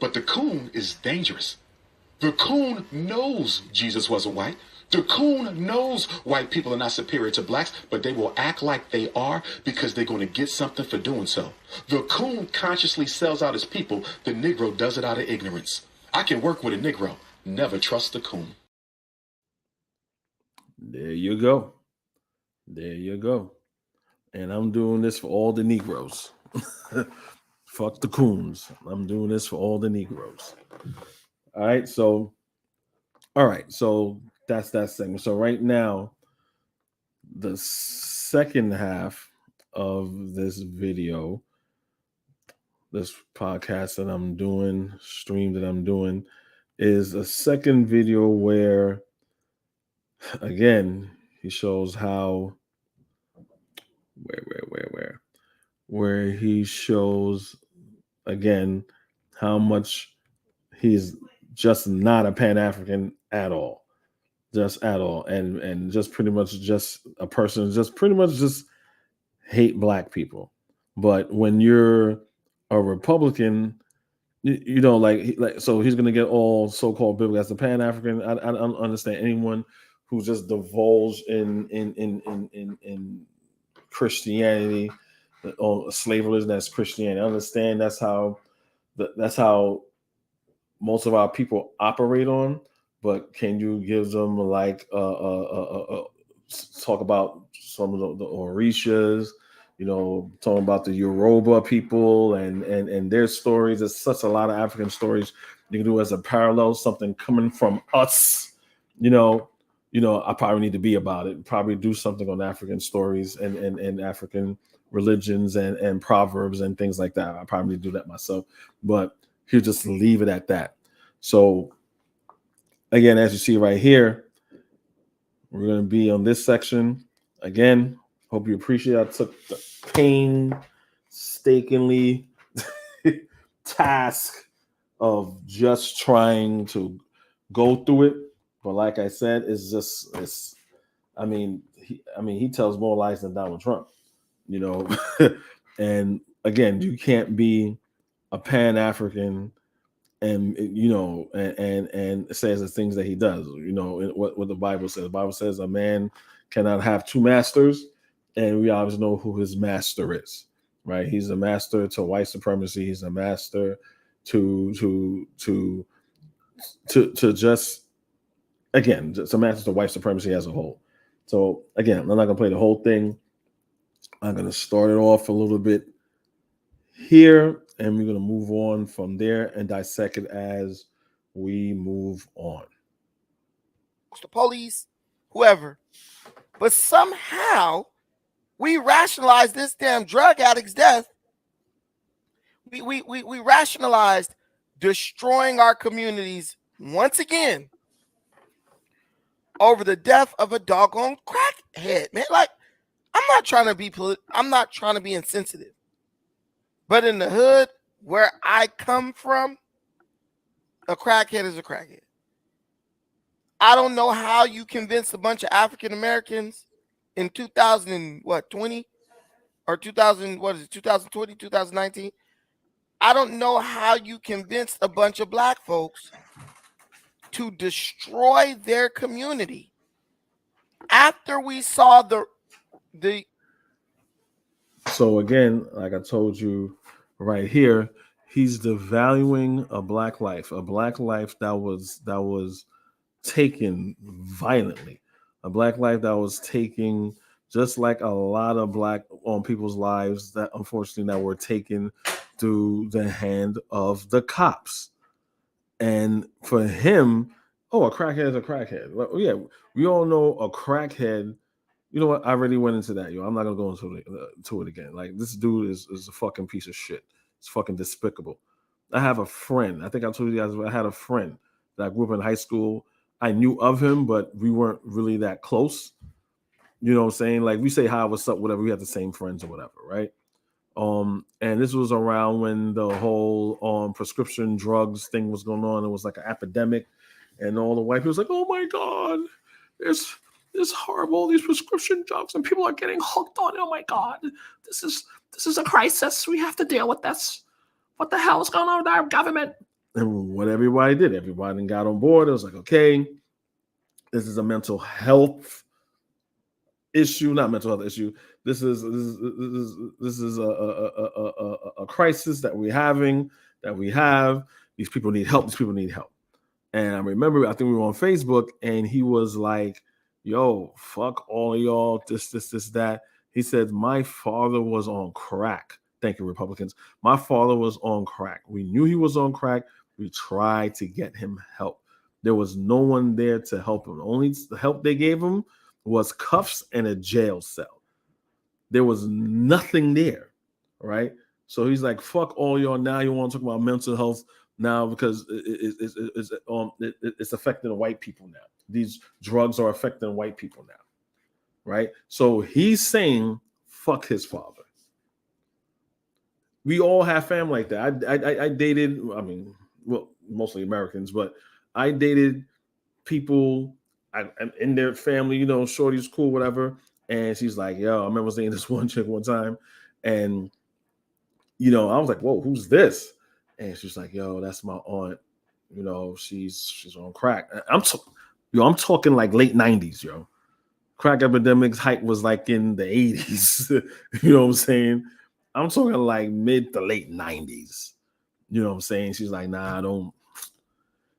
But the coon is dangerous. The coon knows Jesus wasn't white. The coon knows white people are not superior to blacks, but they will act like they are because they're going to get something for doing so. The coon consciously sells out his people. The Negro does it out of ignorance. I can work with a Negro. Never trust the coon. There you go. There you go. And I'm doing this for all the Negroes. Fuck the coons. I'm doing this for all the Negroes. All right. So that's that segment. So right now, the second half of this video, this podcast that I'm doing, stream that I'm doing, is a second video where, again, he shows how where he shows again how much he's just not a Pan-African at all, and just pretty much just a person just pretty much just hate black people. But when you're a Republican, like so he's gonna get all so-called biblical as a Pan-African. I don't understand anyone who just divulge in Christianity, or slave religion, that's Christianity. I understand that's how most of our people operate on, but can you give them like talk about some of the Orishas, talking about the Yoruba people and their stories? There's such a lot of African stories you can do as a parallel, something coming from us, I probably need to be about it. Probably do something on African stories and African religions and proverbs and things like that. I probably need to do that myself, but he'll just leave it at that. So again, as you see right here, we're going to be on this section again. Hope you appreciate I took the painstakingly task of just trying to go through it. But like I said, he tells more lies than Donald Trump, and again, you can't be a Pan-African and says the things that he does. What the Bible says. The Bible says a man cannot have two masters, and we always know who his master is, right? He's a master to white supremacy. He's a master to just a master to white supremacy as a whole. So again, I'm not gonna play the whole thing. I'm gonna start it off a little bit here, and we're going to move on from there and dissect it as we move on. The police, whoever. But somehow we rationalize this damn drug addict's death. We rationalized destroying our communities once again over the death of a doggone crackhead, man. Like, I'm not trying to be insensitive. But in the hood where I come from, a crackhead is a crackhead. I don't know how you convinced a bunch of African Americans in 2020 or 2020, 2019. I don't know how you convinced a bunch of black folks to destroy their community after we saw the. So again, like I told you right here, he's devaluing a black life that was taken violently, a black life that was taken just like a lot of black people's lives that unfortunately that were taken through the hand of the cops. And for him, a crackhead is a crackhead. Well, yeah, we all know a crackhead. You know what? I already went into that, I'm not gonna go into it again. Like, this dude is a fucking piece of shit. It's fucking despicable. I have a friend. I think I told you guys I had a friend that I grew up in high school. I knew of him, but we weren't really that close. You know what I'm saying? Like, we say hi, what's up, whatever. We had the same friends or whatever, right? And this was around when the whole prescription drugs thing was going on. It was like an epidemic, and all the white people was like, "Oh my god, it's horrible, these prescription drugs, and people are getting hooked on it. Oh my god, this is a crisis. We have to deal with this. What the hell is going on with our government?" And what everybody did, everybody got on board. It was like, okay, this is a mental health issue, not mental health issue. This is a crisis that we have. These people need help. And I remember, I think we were on Facebook, and he was like, "Yo, fuck all of y'all, this, that." He said, "My father was on crack." Thank you, Republicans. My father was on crack. We knew he was on crack. We tried to get him help. There was no one there to help him. Only the help they gave him was cuffs and a jail cell. There was nothing there, right? So he's like, "Fuck all y'all." Now you want to talk about mental health now because it's affecting white people now. These drugs are affecting white people now, right? So he's saying, "Fuck his father." We all have family like that. I dated, mostly Americans, but I dated people in their family, shorty's cool, whatever. And she's like, "Yo, I remember seeing this one chick one time, and I was like, whoa, who's this?" And she's like, "Yo, that's my aunt. She's on crack." Yo, I'm talking like late 90s, yo. Crack epidemic's height was like in the 80s. You know what I'm saying? I'm talking like mid to late 90s. You know what I'm saying? She's like, nah, I don't.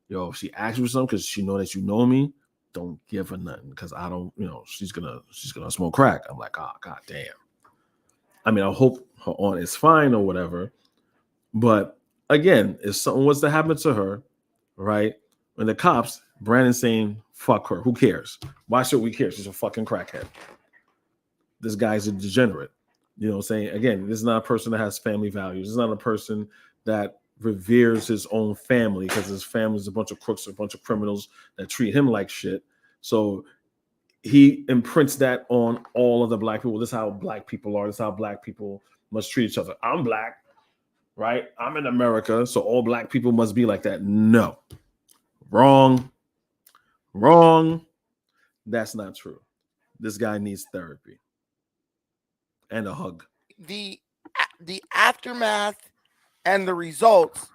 Yo, if she asks you something because she know that you know me, don't give her nothing because I don't, she's gonna smoke crack. I'm like, oh god damn. I mean, I hope her aunt is fine or whatever. But again, if something was to happen to her, right? When the cops, Brandon saying, fuck her, who cares? Why should we care? She's a fucking crackhead. This guy's a degenerate. You know what I'm saying? Again, this is not a person that has family values. This is not a person that reveres his own family because his family is a bunch of crooks, a bunch of criminals that treat him like shit. So he imprints that on all of the black people. This is how black people are. This is how black people must treat each other. I'm black, right? I'm in America, so all black people must be like that. No. Wrong. That's not true. This guy needs therapy and a hug. The aftermath and the results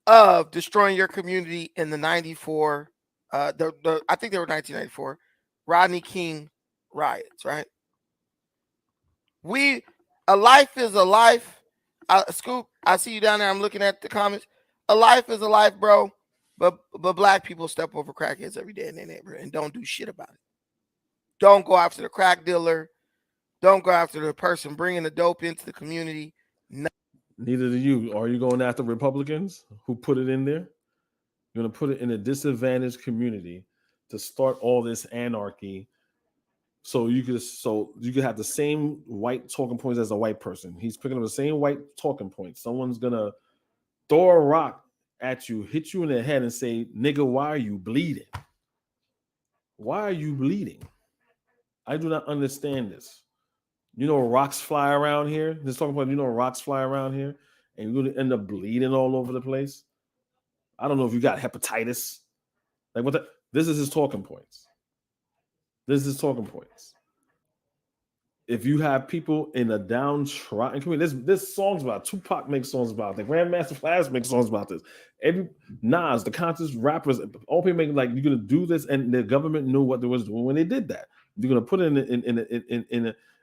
of destroying your community in the 94, I think they were 1994, Rodney King riots, right? A life is a life. Scoop, I see you down there. I'm looking at the comments. A life is a life, bro. But black people step over crackheads every day in their neighborhood and don't do shit about it. Don't go after the crack dealer. Don't go after the person bringing the dope into the community. Neither do you. Are you going after Republicans who put it in there? You're going to put it in a disadvantaged community to start all this anarchy. So you could have the same white talking points as a white person. He's picking up the same white talking points. Someone's going to throw a rock at you, hit you in the head and say, nigga, why are you bleeding? Why are you bleeding? I do not understand this. You know, rocks fly around here. This talking about, rocks fly around here and you're going to end up bleeding all over the place. I don't know if you got hepatitis. Like what? This is his talking points. If you have people in a downtrodden community, this songs about it. Tupac makes songs about it. The Grandmaster Flash makes songs about this. Nas, the conscious rappers, all people make like you're gonna do this, and the government knew what they was doing when they did that. You're gonna put it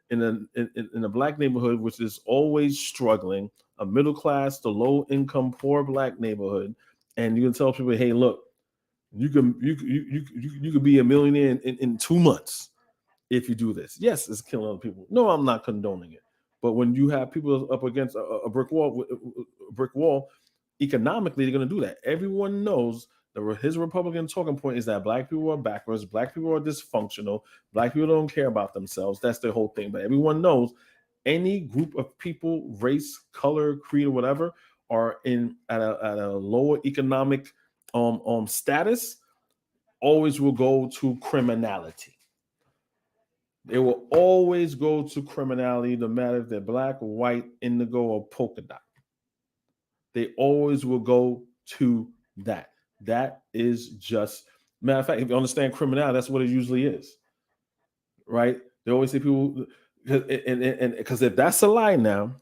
in a black neighborhood, which is always struggling, a middle class to low income, poor black neighborhood, and you can tell people, hey, look, you could be a millionaire in 2 months. If you do this. Yes, it's killing other people. No, I'm not condoning it. But when you have people up against a brick wall, economically, they're going to do that. Everyone knows that his Republican talking point is that black people are backwards, black people are dysfunctional, black people don't care about themselves. That's their whole thing. But everyone knows any group of people, race, color, creed, or whatever, are at a lower economic status, always will go to criminality. They will always go to criminality, no matter if they're black, white, indigo, or polka dot. They always will go to that. That is just, matter of fact, if you understand criminality, that's what it usually is, right? They always say people, because if that's a lie now,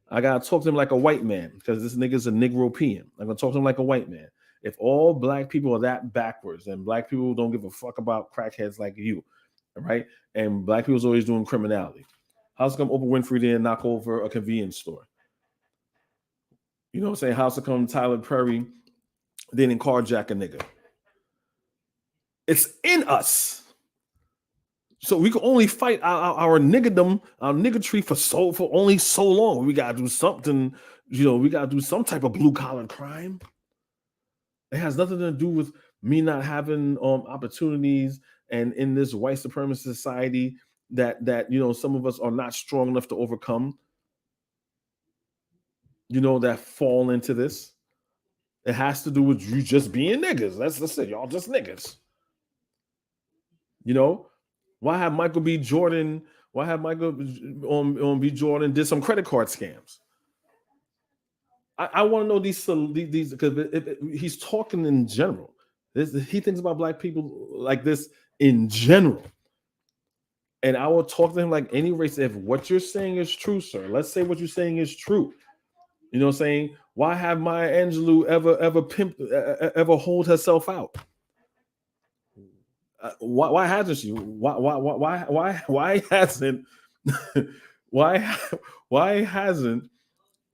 I gotta talk to him like a white man, because this nigga's a Negropean. I'm gonna talk to him like a white man. If all black people are that backwards, and black people don't give a fuck about crackheads like you, right? And black people's always doing criminality. How's come Oprah Winfrey didn't knock over a convenience store? You know what I'm saying? How's come Tyler Perry didn't carjack a nigga? It's in us. So we can only fight our niggerdom, our niggertree for only so long. We gotta do something, we gotta do some type of blue collar crime. It has nothing to do with me not having opportunities, and in this white supremacist society that some of us are not strong enough to overcome, that fall into this. It has to do with you just being niggas. That's it. Y'all just niggas. Why have Michael B. Jordan B. Jordan did some credit card scams? I want to know these because he's talking in general. He thinks about black people like this in general. And I will talk to him like any race. If what you're saying is true, sir, let's say what you're saying is true. You know what I'm saying? Why have Maya Angelou ever hold herself out? Why hasn't she? Why hasn't why hasn't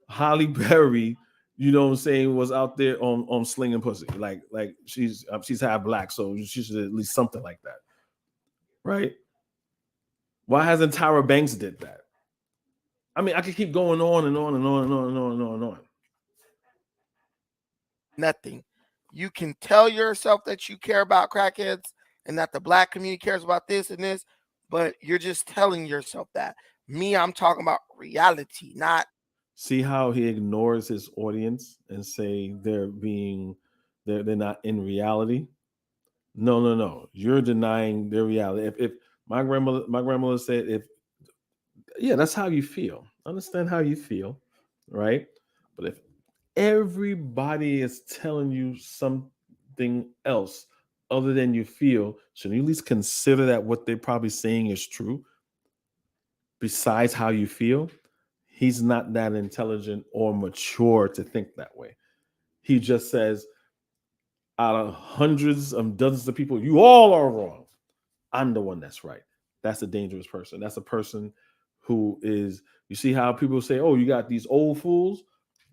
Holly Berry, you know what I'm saying, was out there on slinging pussy? Like she's half black, so she should at least something like that, right? Why hasn't Tyra Banks did that? I mean, I could keep going on and on and on and on and on and on and on. Nothing. You can tell yourself that you care about crackheads and that the black community cares about this and this, but you're just telling yourself that. Me, I'm talking about reality, not. See how he ignores his audience and say they're not in reality. No. You're denying their reality. If my grandmother said, if yeah, that's how you feel. Understand how you feel, right? But if everybody is telling you something else other than you feel, should you at least consider that what they're probably saying is true? Besides how you feel, he's not that intelligent or mature to think that way. He just says, out of hundreds of dozens of people, you all are wrong. I'm the one that's right. That's a dangerous person. That's a person who is, you see how people say, oh, you got these old fools?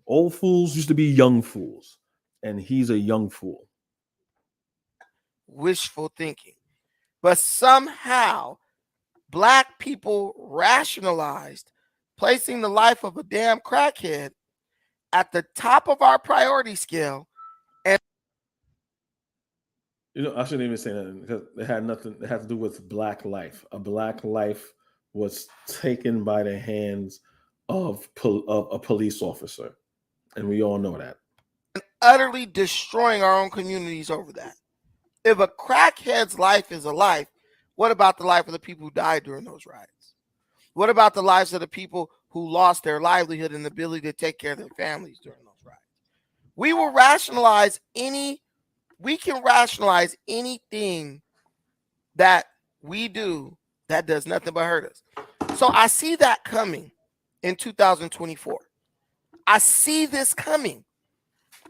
Old fools used to be young fools. And he's a young fool. Wishful thinking. But somehow, black people rationalized placing the life of a damn crackhead at the top of our priority scale. And you know, I shouldn't even say that because it had nothing. It had to do with black life. A black life was taken by the hands of a police officer, and we all know that. Utterly destroying our own communities over that. If a crackhead's life is a life, what about the life of the people who died during those riots? What about the lives of the people who lost their livelihood and the ability to take care of their families during those riots? We can rationalize anything that we do that does nothing but hurt us. So I see that coming in 2024. I see this coming.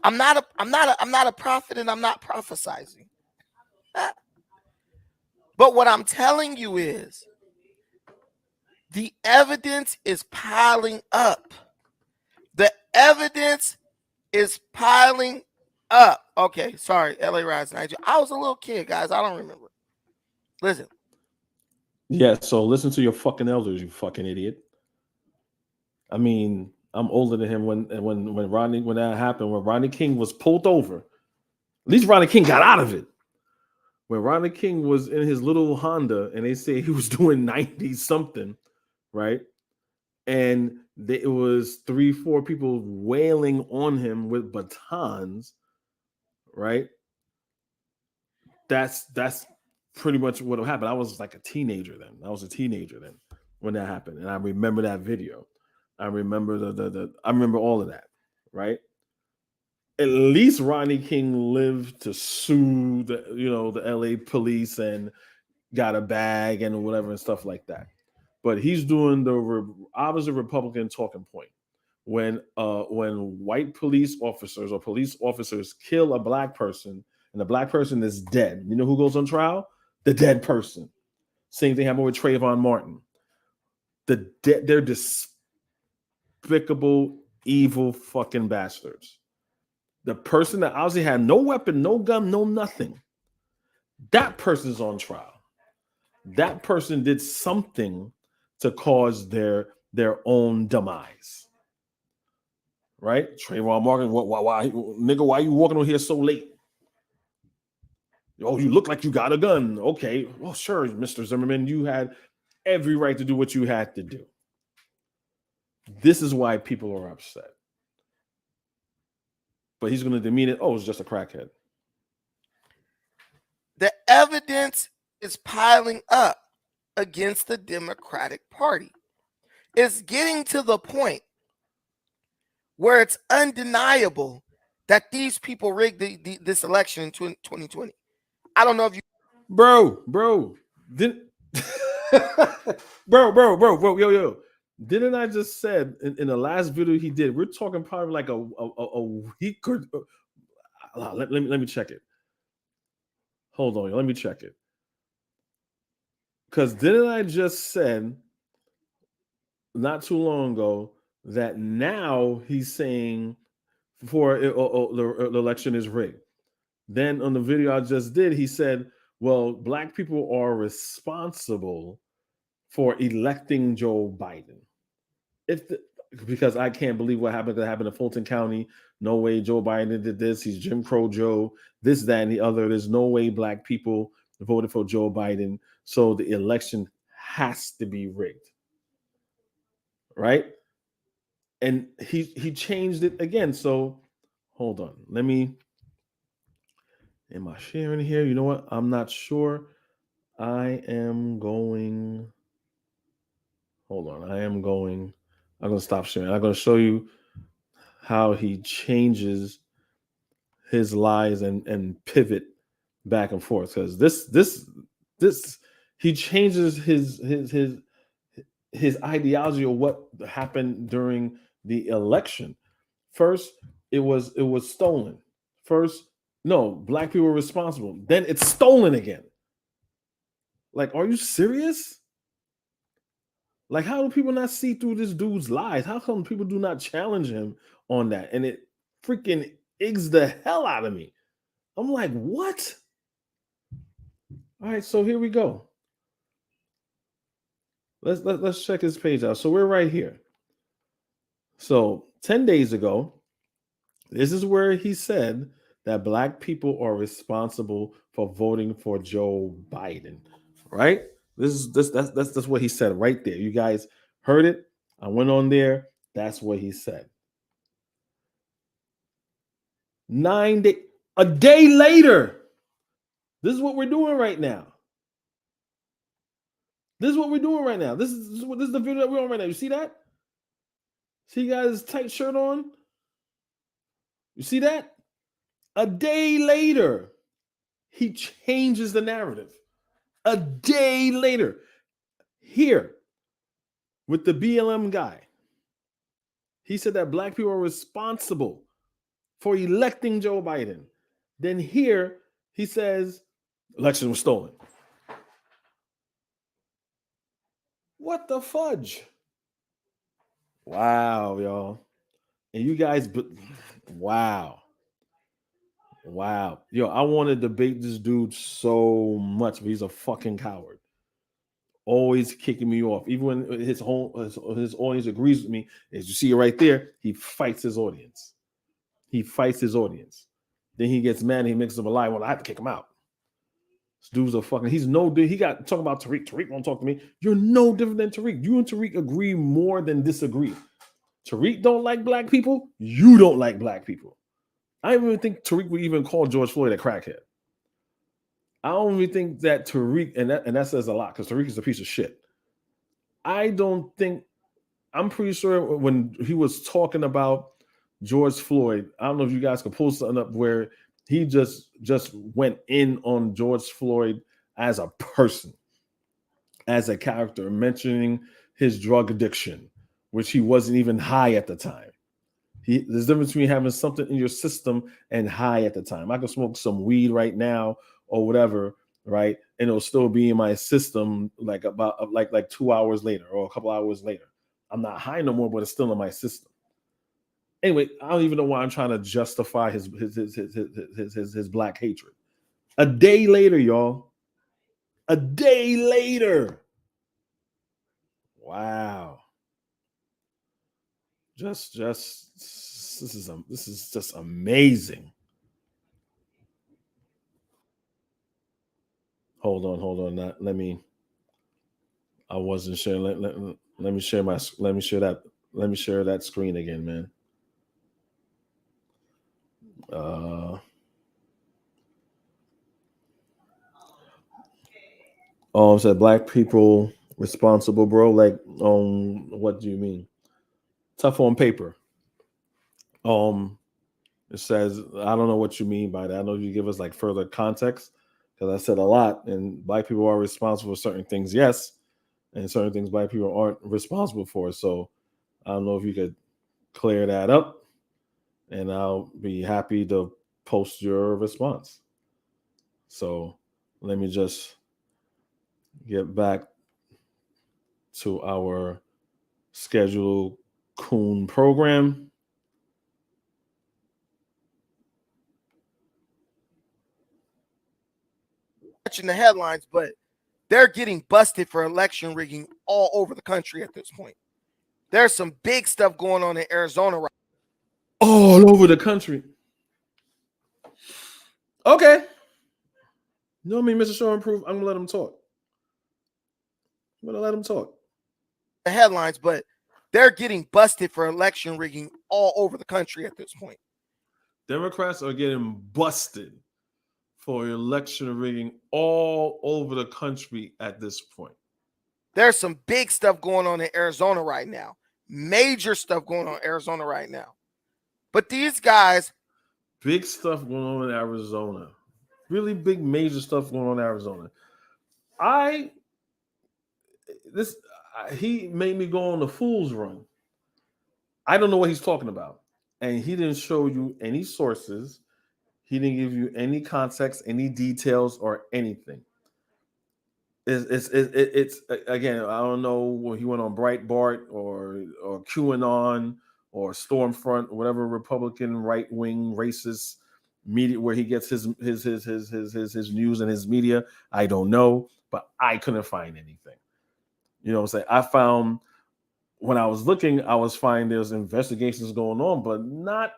I'm not a prophet, and I'm not prophesizing. But what I'm telling you is the evidence is piling up. The evidence is piling up. Okay, sorry, LA Rise Nigeria. I was a little kid, guys. I don't remember. Listen. Yeah, so listen to your fucking elders, you fucking idiot. I mean, I'm older than him when that happened, when Rodney King was pulled over. At least Rodney King got out of it. When Rodney King was in his little Honda and they say he was doing 90 something, right? And it was 3-4 people wailing on him with batons, right? That's pretty much what happened. I was like a teenager then. When that happened, and I remember that video. I remember I remember all of that, right? At least Rodney King lived to sue the LA police and got a bag and whatever and stuff like that. But he's doing the opposite Republican talking point. When white police officers or police officers kill a black person and the black person is dead, you know who goes on trial? The dead person. Same thing happened with Trayvon Martin. They're despicable, evil fucking bastards. The person that obviously had no weapon, no gun, no nothing, that person's on trial. That person did something to cause their own demise. Right? Trayvon Martin, why you walking on here so late? Oh, you look like you got a gun. Okay, well, sure, Mr. Zimmerman, you had every right to do what you had to do. This is why people are upset. But he's going to demean it. Oh, it's just a crackhead. The evidence is piling up against the Democratic Party. It's getting to the point where it's undeniable that these people rigged this election in 2020. I don't know if you... Bro. Yo. Didn't I just said in the last video he did, we're talking probably like a week or let me check it. Hold on, let me check it. Because didn't I just said not too long ago that now he's saying the election is rigged. Then on the video I just did, he said, well, black people are responsible for electing Joe Biden. Because I can't believe what happened in Fulton County. No way Joe Biden did this. He's Jim Crow Joe, this, that, and the other. There's no way black people voted for Joe Biden. So the election has to be rigged. Right? And he changed it again. So hold on. Am I sharing here? You know what? I'm not sure. I am going. Hold on. I'm going to stop sharing. I'm going to show you how he changes his lies and pivot back and forth. Because this he changes his ideology of what happened during the election. First, it was stolen. First, no, black people were responsible. Then it's stolen again. Like, are you serious? Like, how do people not see through this dude's lies? How come people do not challenge him on that? And it freaking eggs the hell out of me. I'm like, what? All right, so here we go. Let's check his page out. So we're right here. So 10 days ago, this is where he said that black people are responsible for voting for Joe Biden. Right? That's what he said right there. You guys heard it. I went on there. That's what he said. 9 days, a day later. This is what we're doing right now. This is what we're doing right now. This is the video that we're on right now. You see that? See, guys, tight shirt on. You see that? A day later, he changes the narrative. A day later, here with the BLM guy, he said that black people are responsible for electing Joe Biden. Then here he says election was stolen. What the fudge? Wow, y'all. And you guys, wow. Yo, I want to debate this dude so much, but he's a fucking coward. Always kicking me off. Even when his audience agrees with me, as you see it right there, he fights his audience. Then he gets mad and he makes him a lie. Well, I have to kick him out. This dude's a fucking, he got talking about Tariq. Tariq won't talk to me. You're no different than Tariq. You and Tariq agree more than disagree. Tariq don't like black people. You don't like black people. I don't even think Tariq would even call George Floyd a crackhead. I don't even think that Tariq, and that says a lot because Tariq is a piece of shit. I'm pretty sure when he was talking about George Floyd, I don't know if you guys can pull something up where he just went in on George Floyd as a person, as a character, mentioning his drug addiction, which he wasn't even high at the time. There's a difference between having something in your system and high at the time. I can smoke some weed right now or whatever, right? And it'll still be in my system like 2 hours later or a couple hours later. I'm not high no more, but it's still in my system. Anyway, I don't even know why I'm trying to justify his black hatred. A day later, y'all. A day later. Wow. This is just amazing. Hold on. I wasn't sharing. Let me share that screen again, man. Said black people responsible, bro. Like, what do you mean? Tough on paper. It says, I don't know what you mean by that. I know you give us like further context because I said a lot, and black people are responsible for certain things, yes, and certain things black people aren't responsible for. So I don't know if you could clear that up, and I'll be happy to post your response. So let me just get back to our scheduled coon program. Watching the headlines, but they're getting busted for election rigging all over the country at this point. There's some big stuff going on in Arizona right All over the country. Okay. You know what I mean, Mr. Show and Proof? I'm gonna let him talk. I'm gonna let him talk. the headlines, but they're getting busted for election rigging all over the country at this point. Democrats are getting busted for election rigging all over the country at this point. There's some big stuff going on in Arizona right now. Major stuff going on in Arizona right now. But these guys, Big stuff going on in Arizona. Really big, major stuff going on in Arizona. He made me go on the fool's run. I don't know what he's talking about. And he didn't show you any sources. He didn't give you any context, any details, or anything. It's again, I don't know when he went on Breitbart or QAnon or Stormfront, or whatever Republican right wing racist media where he gets his news and his media. I don't know, but I couldn't find anything. You know what I'm saying? I found when I was looking, I was finding there's investigations going on, but not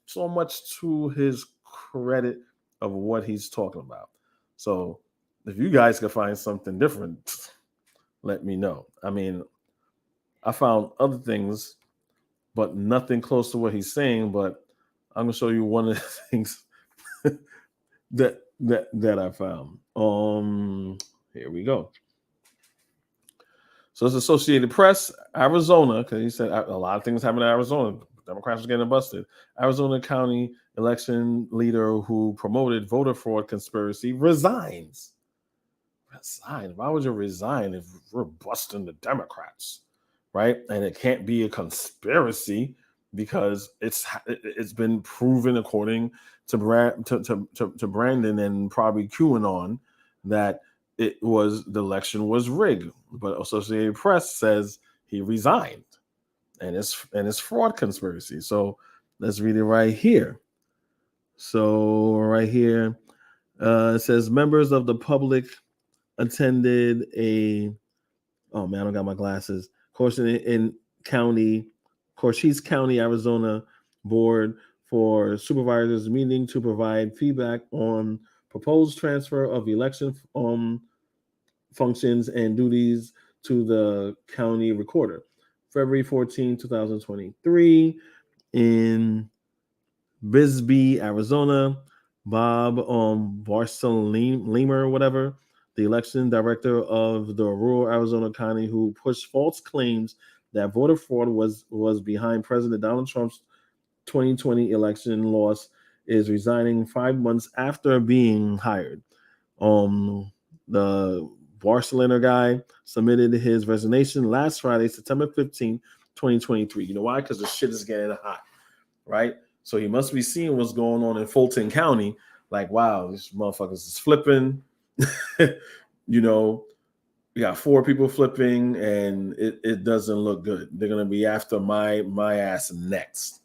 so much to his credit of what he's talking about. So if you guys can find something different, let me know. I mean, I found other things, but nothing close to what he's saying. But I'm gonna show you one of the things that I found. Here we go. So it's Associated Press, Arizona, because he said a lot of things happen in Arizona. Democrats are getting busted. Arizona County election leader who promoted voter fraud conspiracy resigns. Resign? Why would you resign if we're busting the Democrats, right? And it can't be a conspiracy because it's been proven according to Brandon and probably QAnon that the election was rigged. But Associated Press says he resigned, and it's fraud conspiracy. So let's read it right here. So right here, it says members of the public attended a I don't got my glasses. Corsicana County, Arizona board for supervisors meeting to provide feedback on proposed transfer of election functions and duties to the county recorder. February 14, 2023, in Bisbee, Arizona, Bob Barcelona or whatever, the election director of the rural Arizona county who pushed false claims that voter fraud was behind President Donald Trump's 2020 election loss, is resigning 5 months after being hired. The Barcelona guy submitted his resignation last Friday, September 15, 2023. You know why? Because the shit is getting hot, right? So he must be seeing what's going on in Fulton County. Like, wow, these motherfuckers is flipping. You know, we got 4 people flipping, and it doesn't look good. They're gonna be after my ass next,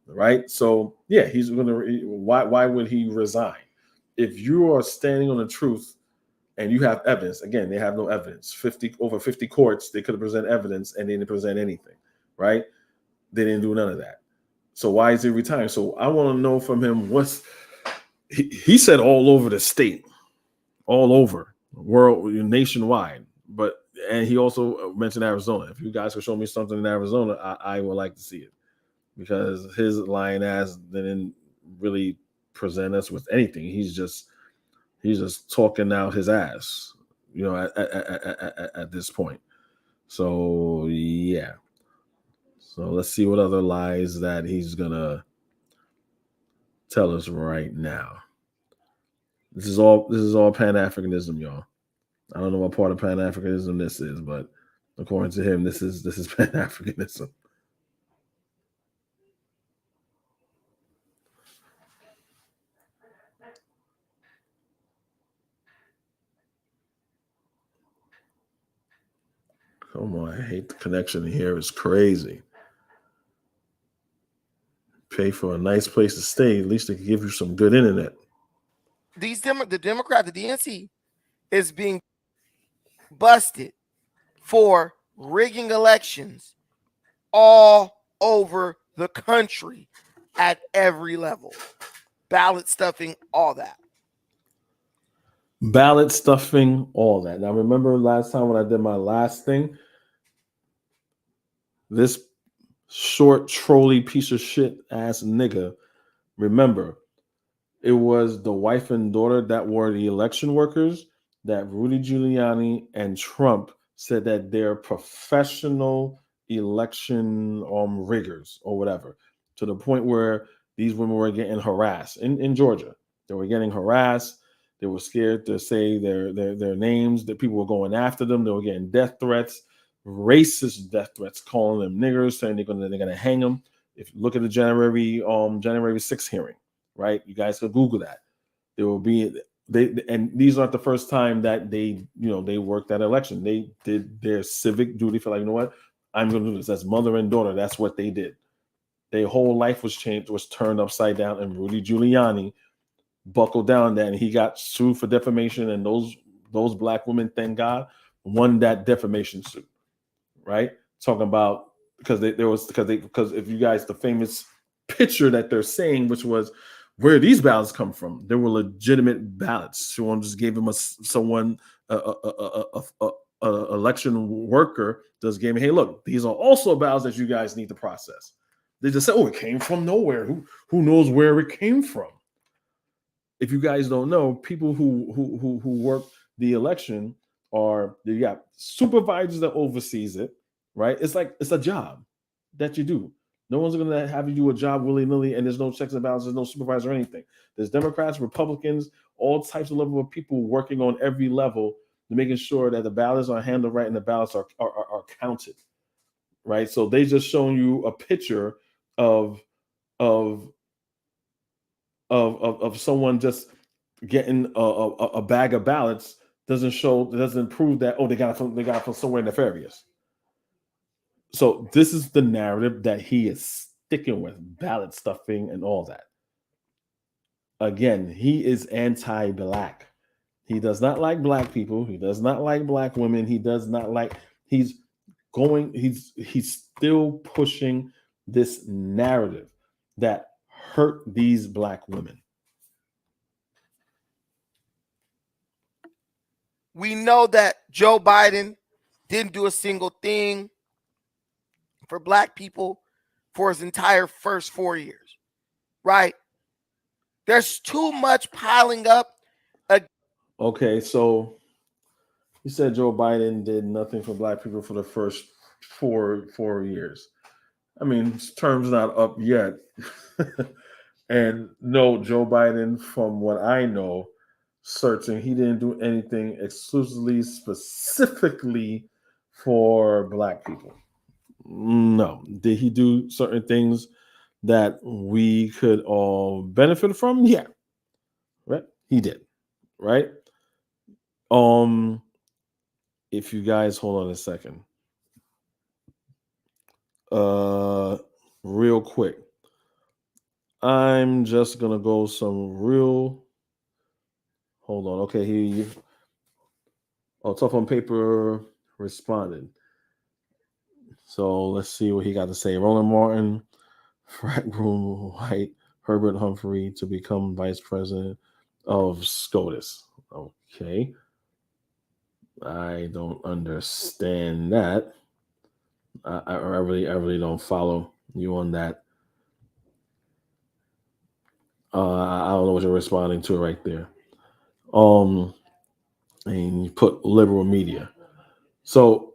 right? So yeah, he's gonna. Why would he resign? If you are standing on the truth and you have evidence, again, they have no evidence. Over 50 courts, they could have presented evidence and they didn't present anything, right? They didn't do none of that. So why is he retiring? So I want to know from him he said all over the state, all over world, nationwide. And he also mentioned Arizona. If you guys could show me something in Arizona, I would like to see it, because his lying ass didn't really present us with anything. He's just talking out his ass, you know, at this point. So yeah. So let's see what other lies that he's gonna tell us right now. This is all Pan-Africanism, y'all. I don't know what part of Pan-Africanism this is, but according to him, this is Pan-Africanism. Come on, I hate the connection here. It's crazy. Pay for a nice place to stay. At least they can give you some good internet. The Democrat, the DNC, is being busted for rigging elections all over the country at every level. Ballot stuffing, all that. Ballot stuffing, all that. Now, remember last time when I did my last thing? This short, trolly piece of shit ass nigga, remember, it was the wife and daughter that were the election workers that Rudy Giuliani and Trump said that they're professional election riggers or whatever, to the point where these women were getting harassed in Georgia. They were getting harassed. They were scared to say their names, that people were going after them. They were getting death threats, racist death threats, calling them niggers, saying they're gonna hang them. If you look at the January 6th hearing, right? You guys could Google that. There will be and these aren't the first time that they worked that election. They did their civic duty for, like, you know what? I'm going to do this. As mother and daughter, that's what they did. Their whole life was changed, was turned upside down, and Rudy Giuliani buckled down that, and he got sued for defamation. And those black women, thank God, won that defamation suit, right? Talking about because if you guys, the famous picture that they're saying, which was where these ballots come from, there were legitimate ballots. Someone just gave them a election worker just gave me, hey, look, these are also ballots that you guys need to process. They just said, oh, it came from nowhere. Who knows where it came from? If you guys don't know, people who work the election you got supervisors that oversees it, right? It's like it's a job that you do. No one's going to have you do a job willy-nilly, and there's no checks and balances, no supervisor or anything. There's Democrats, Republicans, all types of level of people working on every level to making sure that the ballots are handled right and the ballots are counted, right? So they just showing you a picture of someone just getting a bag of ballots doesn't prove that, oh, they got it from somewhere nefarious. So this is the narrative that he is sticking with, ballot stuffing and all that. Again, he is anti-black. He does not like black people. He does not like black women. He does not like, he's still pushing this narrative that hurt these black women. We know that Joe Biden didn't do a single thing for black people for his entire first 4 years, right? There's too much piling up. Okay, so you said Joe Biden did nothing for black people for the first four years. I mean, his term's not up yet. And no, Joe Biden, from what I know, searching, he didn't do anything exclusively, specifically for black people. No. Did he do certain things that we could all benefit from? Yeah. Right? He did. Right? If you guys hold on a second. Real quick. I'm just gonna go some real. Hold on. Okay, he. Tough on Paper responded. So let's see what he got to say. Roland Martin, frat room white, Herbert Humphrey to become vice president of SCOTUS. Okay. I don't understand that. I really don't follow you on that. I don't know what you're responding to right there. And you put liberal media. So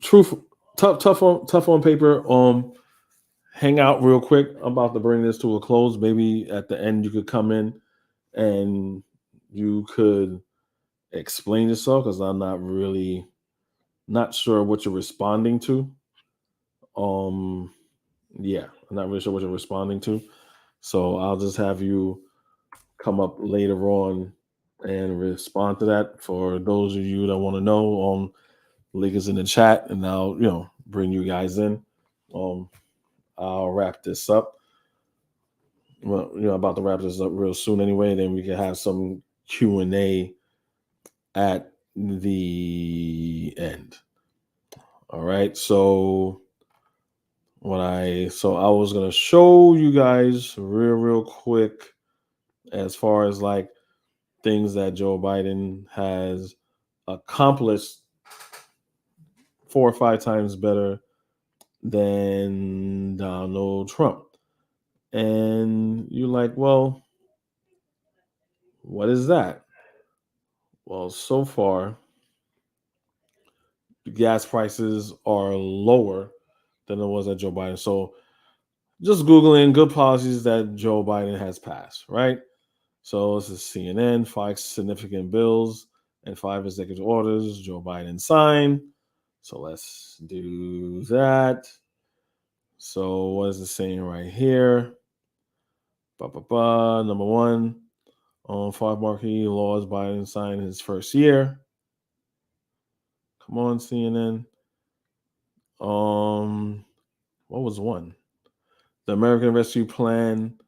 tough on paper. Hang out real quick. I'm about to bring this to a close. Maybe at the end you could come in and you could explain yourself, because I'm not sure what you're responding to. Yeah, I'm not really sure what you're responding to. So I'll just have you come up later on and respond to that. For those of you that want to know, Link is in the chat, and I'll bring you guys in. I'll wrap this up. Well, about to wrap this up real soon anyway. Then we can have some Q&A at the end. All right. So I was gonna show you guys real quick as far as like things that Joe Biden has accomplished 4 or 5 times better than Donald Trump. And you're like, well, what is that? Well, so far, the gas prices are lower than it was at Joe Biden. So just Googling good policies that Joe Biden has passed, right? So this is CNN, 5 significant bills and 5 executive orders Joe Biden signed. So let's do that. So what is it saying right here? Number 1, 5 marquee laws Biden signed his first year. Come on, CNN. What was one? The American Rescue Plan,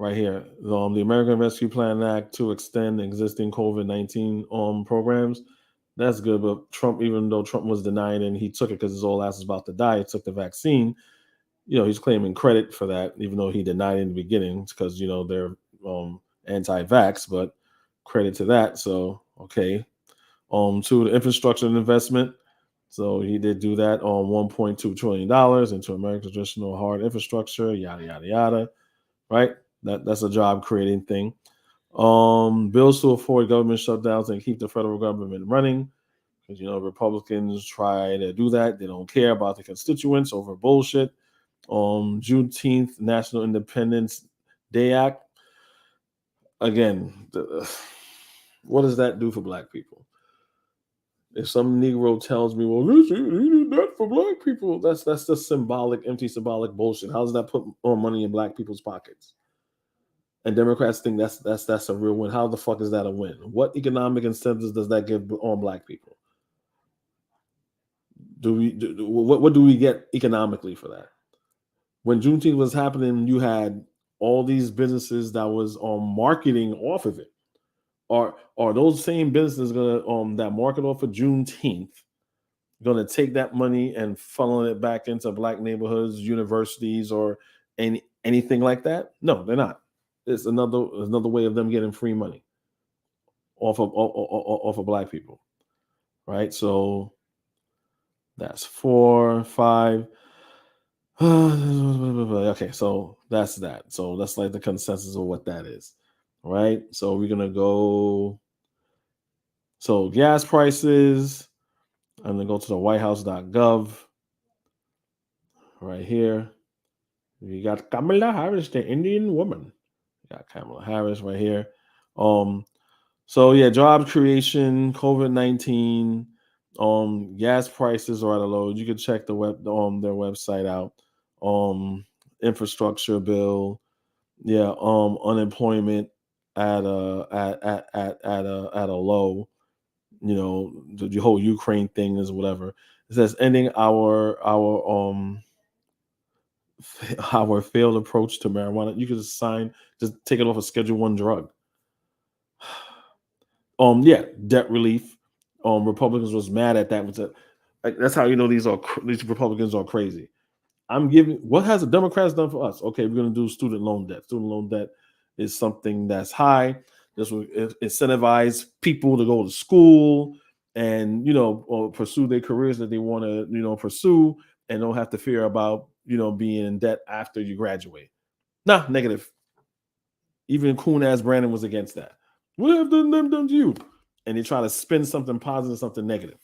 right here. The American Rescue Plan Act to extend existing COVID-19 programs. That's good, but Trump, even though Trump was denying it and he took it because his old ass is about to die, he took the vaccine. He's claiming credit for that, even though he denied it in the beginning because they're anti-vax, but credit to that. So okay. To the infrastructure and investment. So he did do that on $1.2 trillion into America's traditional hard infrastructure, yada yada yada. Right? That's a job creating thing. Bills to avoid government shutdowns and keep the federal government running. Because Republicans try to do that. They don't care about the constituents over bullshit. Juneteenth National Independence Day Act. Again, what does that do for black people? If some Negro tells me, well, he did that for black people, that's just symbolic, empty symbolic bullshit. How does that put more money in black people's pockets? And Democrats think that's a real win. How the fuck is that a win? What economic incentives does that give on black people? What do we get economically for that? When Juneteenth was happening, you had all these businesses that was marketing off of it. Are those same businesses gonna that market off of Juneteenth gonna take that money and funnel it back into black neighborhoods, universities, or anything like that? No, they're not. It's another way of them getting free money off of black people, right? So that's 4, 5. Okay, so that's that. So that's like the consensus of what that is, right? So we're gonna go. So gas prices. I'm gonna go to the WhiteHouse.gov right here. You got Kamala Harris, the Indian woman. You got Kamala Harris right here. So yeah, job creation, COVID-19, gas prices are at a low. You can check their website out. Infrastructure bill, yeah, unemployment at a low. The whole Ukraine thing is whatever. It says ending our failed approach to marijuana. You could just take it off a Schedule 1 drug. Yeah, debt relief. Republicans was mad at that. That's how these Republicans are crazy. What has the Democrats done for us? Okay, we're going to do student loan debt. Student loan debt is something that's high. This will incentivize people to go to school and pursue their careers that they want to pursue, and don't have to fear about being in debt after you graduate. Nah, negative. Even coon ass Brandon was against that. What have them done to you? And they try to spin something positive, something negative,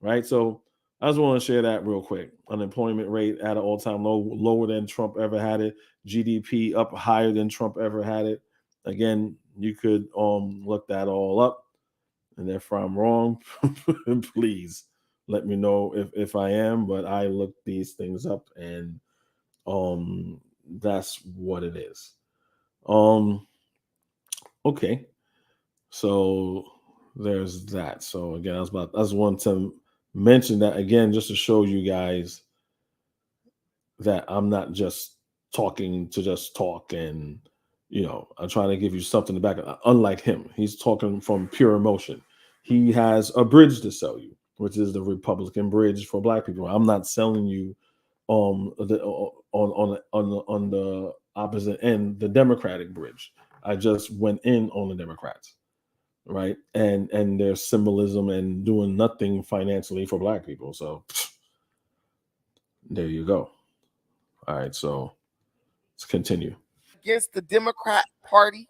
right? So I just want to share that real quick. Unemployment rate at an all-time low, lower than Trump ever had it. GDP up higher than Trump ever had it. Again, you could look that all up. And if I'm wrong, please let me know if I am. But I looked these things up, and that's what it is. Okay. So there's that. So again, I just want mention that again just to show you guys that I'm not just talking to just talk, and I'm trying to give you something to back up. Unlike him, he's talking from pure emotion. He has a bridge to sell you, which is the Republican bridge for black people. I'm not selling you on the opposite end, the Democratic bridge. I just went in on the Democrats, right? And their symbolism and doing nothing financially for black people. So there you go. All right, so let's continue. Against the Democrat Party,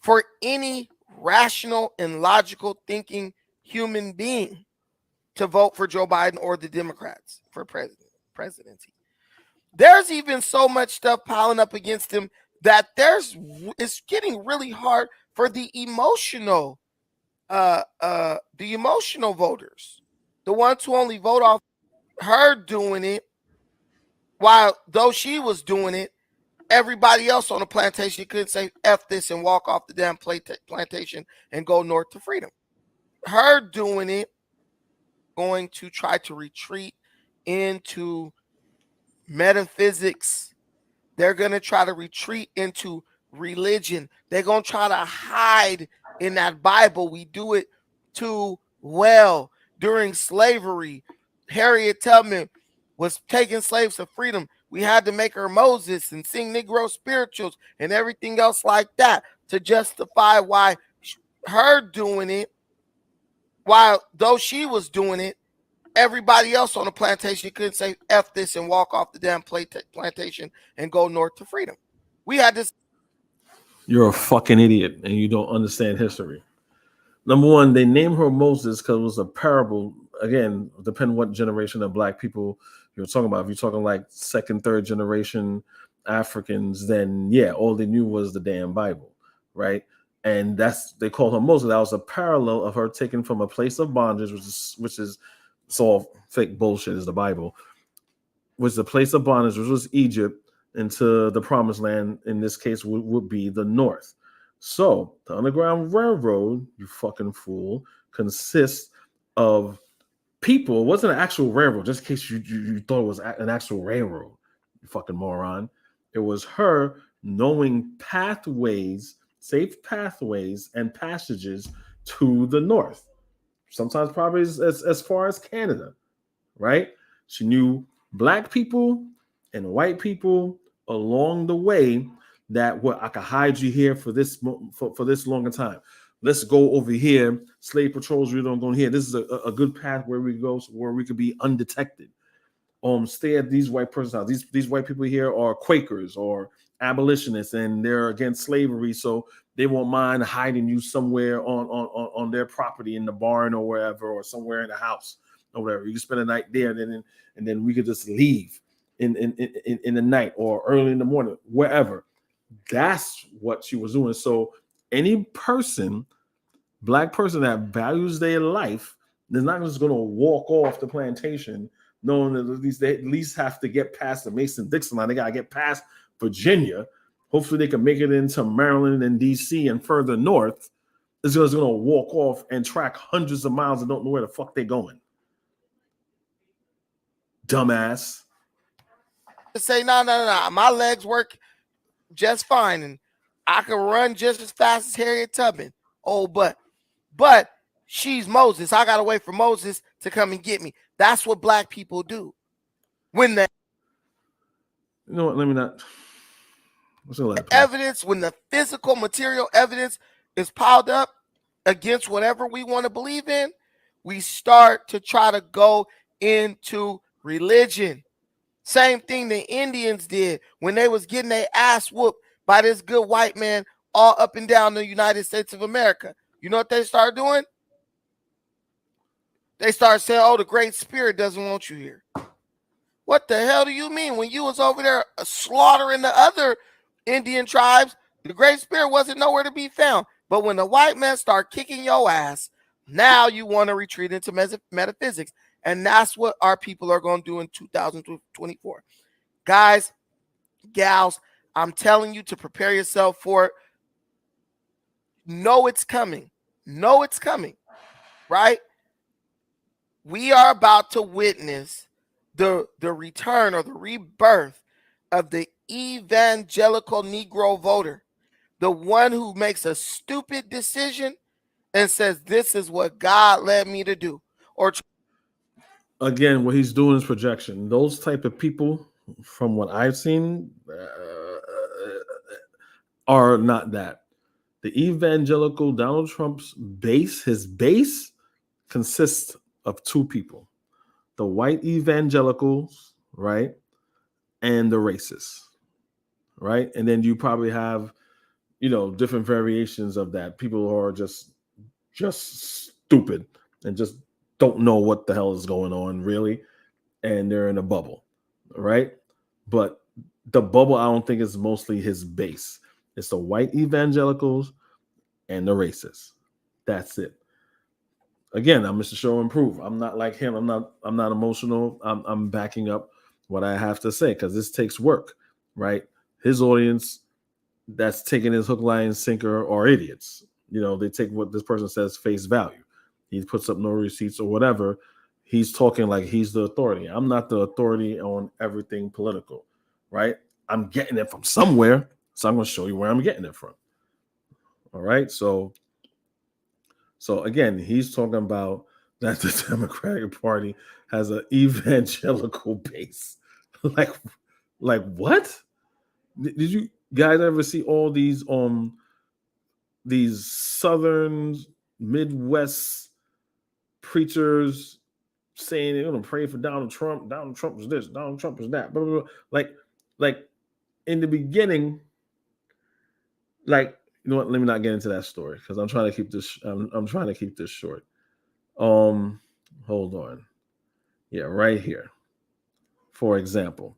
for any rational and logical thinking human being to vote for Joe Biden or the Democrats for presidency. There's even so much stuff piling up against him that it's getting really hard for the emotional voters, the ones who only vote off her doing it, while though she was doing it, everybody else on the plantation couldn't say F this and walk off the damn plantation and go north to freedom. Her doing it, going to try to retreat into metaphysics. They're going to try to retreat into religion. They're going to try to hide in that Bible. We do it too well. During slavery, Harriet Tubman was taking slaves to freedom. We had to make her Moses and sing Negro spirituals and everything else like that to justify why her doing it, while though she was doing it, everybody else on the plantation couldn't say F this and walk off the damn plantation and go north to freedom. We had this. You're a fucking idiot and you don't understand history. Number one, they named her Moses because it was a parable. Again, depending what generation of black people you're talking about. If you're talking like second, third generation Africans, then yeah, all they knew was the damn Bible, right? And they called her Moses. That was a parallel of her taken from a place of bondage, which is it's all fake bullshit, is the Bible, was the place of bondage, which was Egypt, into the promised land. In this case, would be the north. So the Underground Railroad, you fucking fool, consists of people. It wasn't an actual railroad, just in case you thought it was an actual railroad, you fucking moron. It was her knowing pathways, safe pathways and passages to the north. Sometimes probably as far as Canada, right? She knew black people and white people along the way that I could hide you here for this longer time. Let's go over here. Slave patrols, we don't go here. This is a good path where we go, where we could be undetected. Stay at these white persons' house. These white people here are Quakers or abolitionists, and they're against slavery, so they won't mind hiding you somewhere on their property in the barn or wherever, or somewhere in the house or whatever. You can spend a night there, and then we could just leave in the night or early in the morning, wherever. That's what she was doing. So any person, black person that values their life, they're not just going to walk off the plantation knowing that they at least have to get past the Mason-Dixon line. They got to get past Virginia. Hopefully they can make it into Maryland and DC and further north. Is just going to walk off and track hundreds of miles and don't know where the fuck they're going. Dumbass. Say, no, my legs work just fine, and I can run just as fast as Harriet Tubman. Oh, but she's Moses. I got to wait for Moses to come and get me. That's what black people do. When the You know what? Let me not. Evidence, when the physical material evidence is piled up against whatever we want to believe in, we start to try to go into religion. Same thing the Indians did when they was getting their ass whooped by this good white man all up and down the United States of America. You know what they started doing? They started saying, oh, the Great Spirit doesn't want you here. What the hell do you mean? When you was over there slaughtering the other Indian tribes, the Great Spirit wasn't nowhere to be found. But when the white men start kicking your ass, now you want to retreat into metaphysics. And that's what our people are going to do in 2024. Guys, gals, I'm telling you to prepare yourself for it. Know it's coming. Know it's coming, right? we are about to witness the return or the rebirth of the evangelical Negro voter, the one who makes a stupid decision and says, "This is what God led me to do," or Again, what he's doing is projection. Those type of people, from what I've seen, are not that. The evangelical Donald Trump's base, his base, consists of two people: the white evangelicals, right, and the racists, right? And then you probably have, different variations of that. People who are just stupid and just don't know what the hell is going on, really, and they're in a bubble, right? But the bubble, I don't think, is mostly his base. It's the white evangelicals and the racists. That's it. Again, I'm Mr. Show and Prove. I'm not like him. I'm not emotional. I'm backing up what I have to say because this takes work, right? His audience that's taking his hook, line, and sinker are idiots. They take what this person says face value. He puts up no receipts or whatever. He's talking like he's the authority. I'm not the authority on everything political, right? I'm getting it from somewhere, so I'm going to show you where I'm getting it from. All right, so again, he's talking about that the Democratic Party has an evangelical base. like what? Did you guys ever see all these Southern Midwest preachers saying they're gonna pray for Donald Trump? Donald Trump is this, Donald Trump is that, blah, blah, blah. Like in the beginning, you know what? Let me not get into that story because I'm trying to keep this. I'm trying to keep this short. Hold on. Yeah, right here. For example,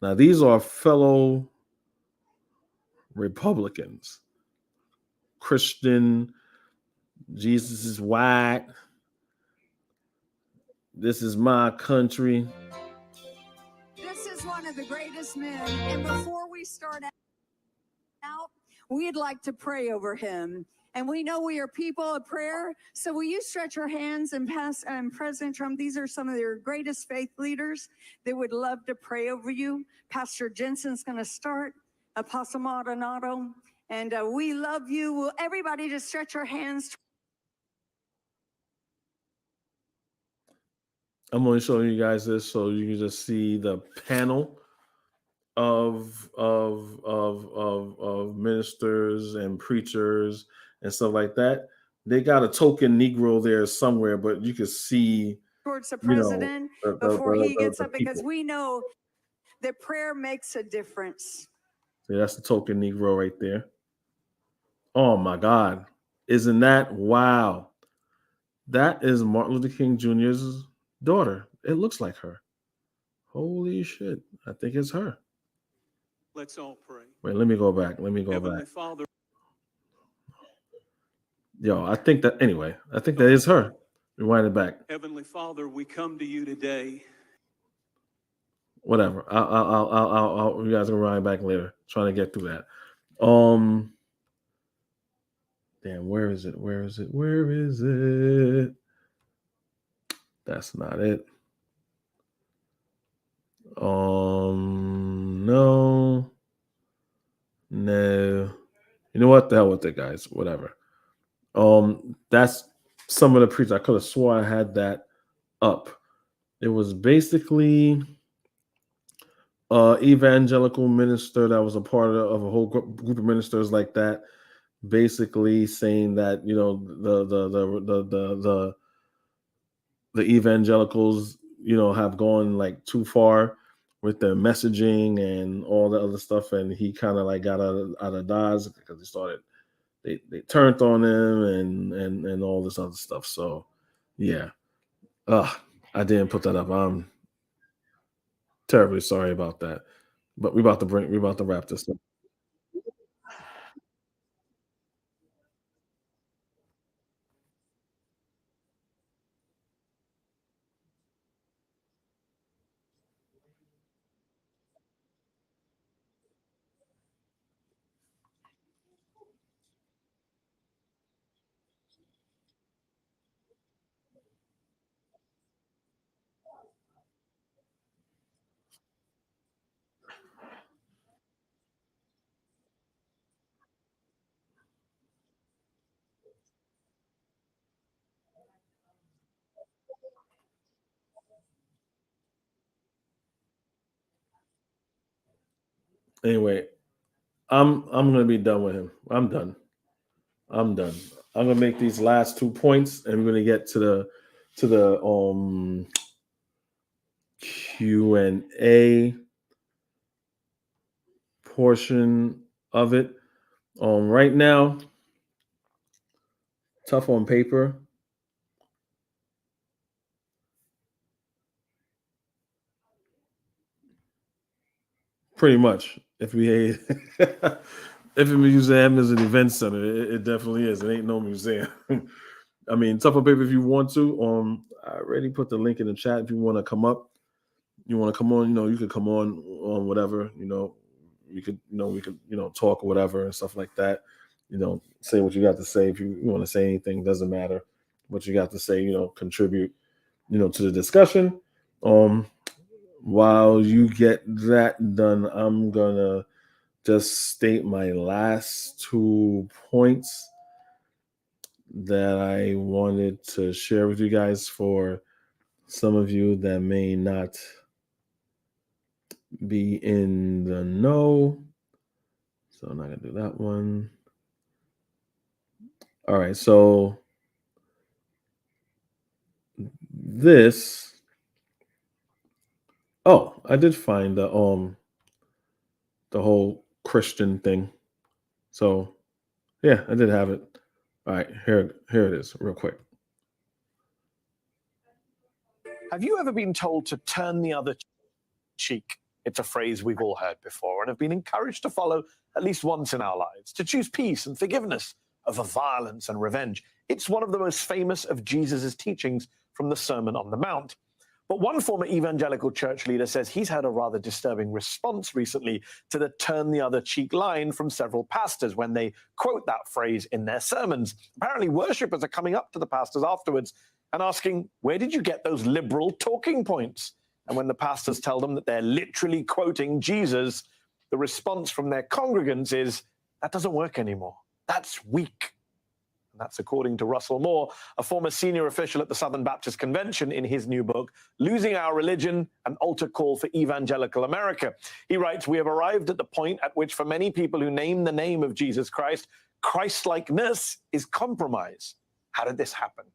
now these are fellow Republicans, Christian. Jesus is white. This is my country. This is one of the greatest men. And before we start out, we'd like to pray over him. And we know we are people of prayer. So will you stretch your hands and pass President Trump? These are some of your greatest faith leaders. They would love to pray over you. Pastor Jensen's going to start. Apostle Maldonado. And we love you. Will everybody just stretch your hands? I'm going to show you guys this so you can just see the panel of ministers and preachers and stuff like that. They got a token Negro there somewhere, but you can see Towards the president before he gets up, because people. we know that prayer makes a difference. See, that's the token Negro right there. Oh my God. Isn't that wow? That is Martin Luther King Jr.'s daughter. It looks like her. Holy shit. I think it's her. Let's all pray. Wait, let me go back. Heavenly Father. Yo, I think that is her. Rewind it back. Heavenly Father, we come to you today. Whatever. I'll you guys can rewind back later. Trying to get through that. Damn, where is it? Where is it? That's not it. No. You know what? The hell with it, guys. Whatever. That's some of the preachers. I could have swore I had that up. It was basically evangelical minister that was a part of a whole group of ministers like that, basically saying that the evangelicals have gone like too far with their messaging and all the other stuff, and he kind of like got out of Dodge because they turned on him and all this other stuff. So yeah, I didn't put that up. I'm terribly sorry about that, but we're about to wrap this up. Anyway, I'm gonna be done with him. I'm done. I'm done. I'm gonna make these last 2 points, and we're gonna get to the Q&A portion of it. Right now, tough on paper. Pretty much. If we if a museum is an event center, it definitely is. It ain't no museum. I mean, tough on paper if you want to. I already put the link in the chat if you want to come up. You want to come on, you could come on whatever, we could, talk or whatever and stuff like that. Say what you got to say. If you want to say anything, doesn't matter what you got to say, contribute, to the discussion. While you get that done, I'm gonna just state my last 2 points that I wanted to share with you guys for some of you that may not be in the know. So I'm not gonna do that one. All right, so this. Oh, I did find the whole Christian thing. So yeah, I did have it. All right, here it is, real quick. Have you ever been told to turn the other cheek? It's a phrase we've all heard before and have been encouraged to follow at least once in our lives, to choose peace and forgiveness over violence and revenge. It's one of the most famous of Jesus' teachings from the Sermon on the Mount. But one former evangelical church leader says he's had a rather disturbing response recently to the turn the other cheek line from several pastors when they quote that phrase in their sermons. Apparently, worshippers are coming up to the pastors afterwards and asking, where did you get those liberal talking points? And when the pastors tell them that they're literally quoting Jesus, the response from their congregants is, that doesn't work anymore. That's weak. And that's according to Russell Moore, a former senior official at the Southern Baptist Convention, in his new book, Losing Our Religion, An Altar Call for Evangelical America. He writes, we have arrived at the point at which for many people who name the name of Jesus Christ, Christ-likeness is compromise. How did this happen?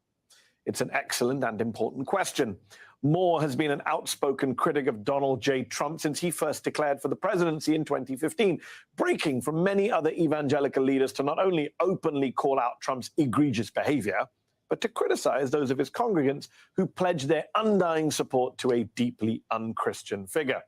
It's an excellent and important question. Moore has been an outspoken critic of Donald J. Trump since he first declared for the presidency in 2015, breaking from many other evangelical leaders to not only openly call out Trump's egregious behavior, but to criticize those of his congregants who pledged their undying support to a deeply unchristian figure.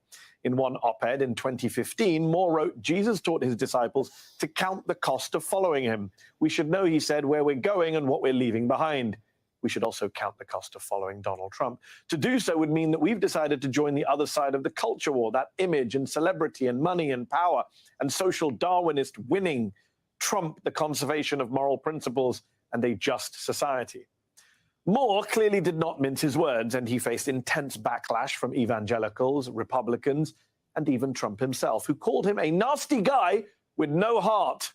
In one op-ed in 2015, Moore wrote, Jesus taught his disciples to count the cost of following him. We should know, he said, where we're going and what we're leaving behind. We should also count the cost of following Donald Trump. To do so would mean that we've decided to join the other side of the culture war, that image and celebrity and money and power and social Darwinist winning trump the conservation of moral principles and a just society. Moore clearly did not mince his words, and he faced intense backlash from evangelicals, Republicans, and even Trump himself, who called him a nasty guy with no heart.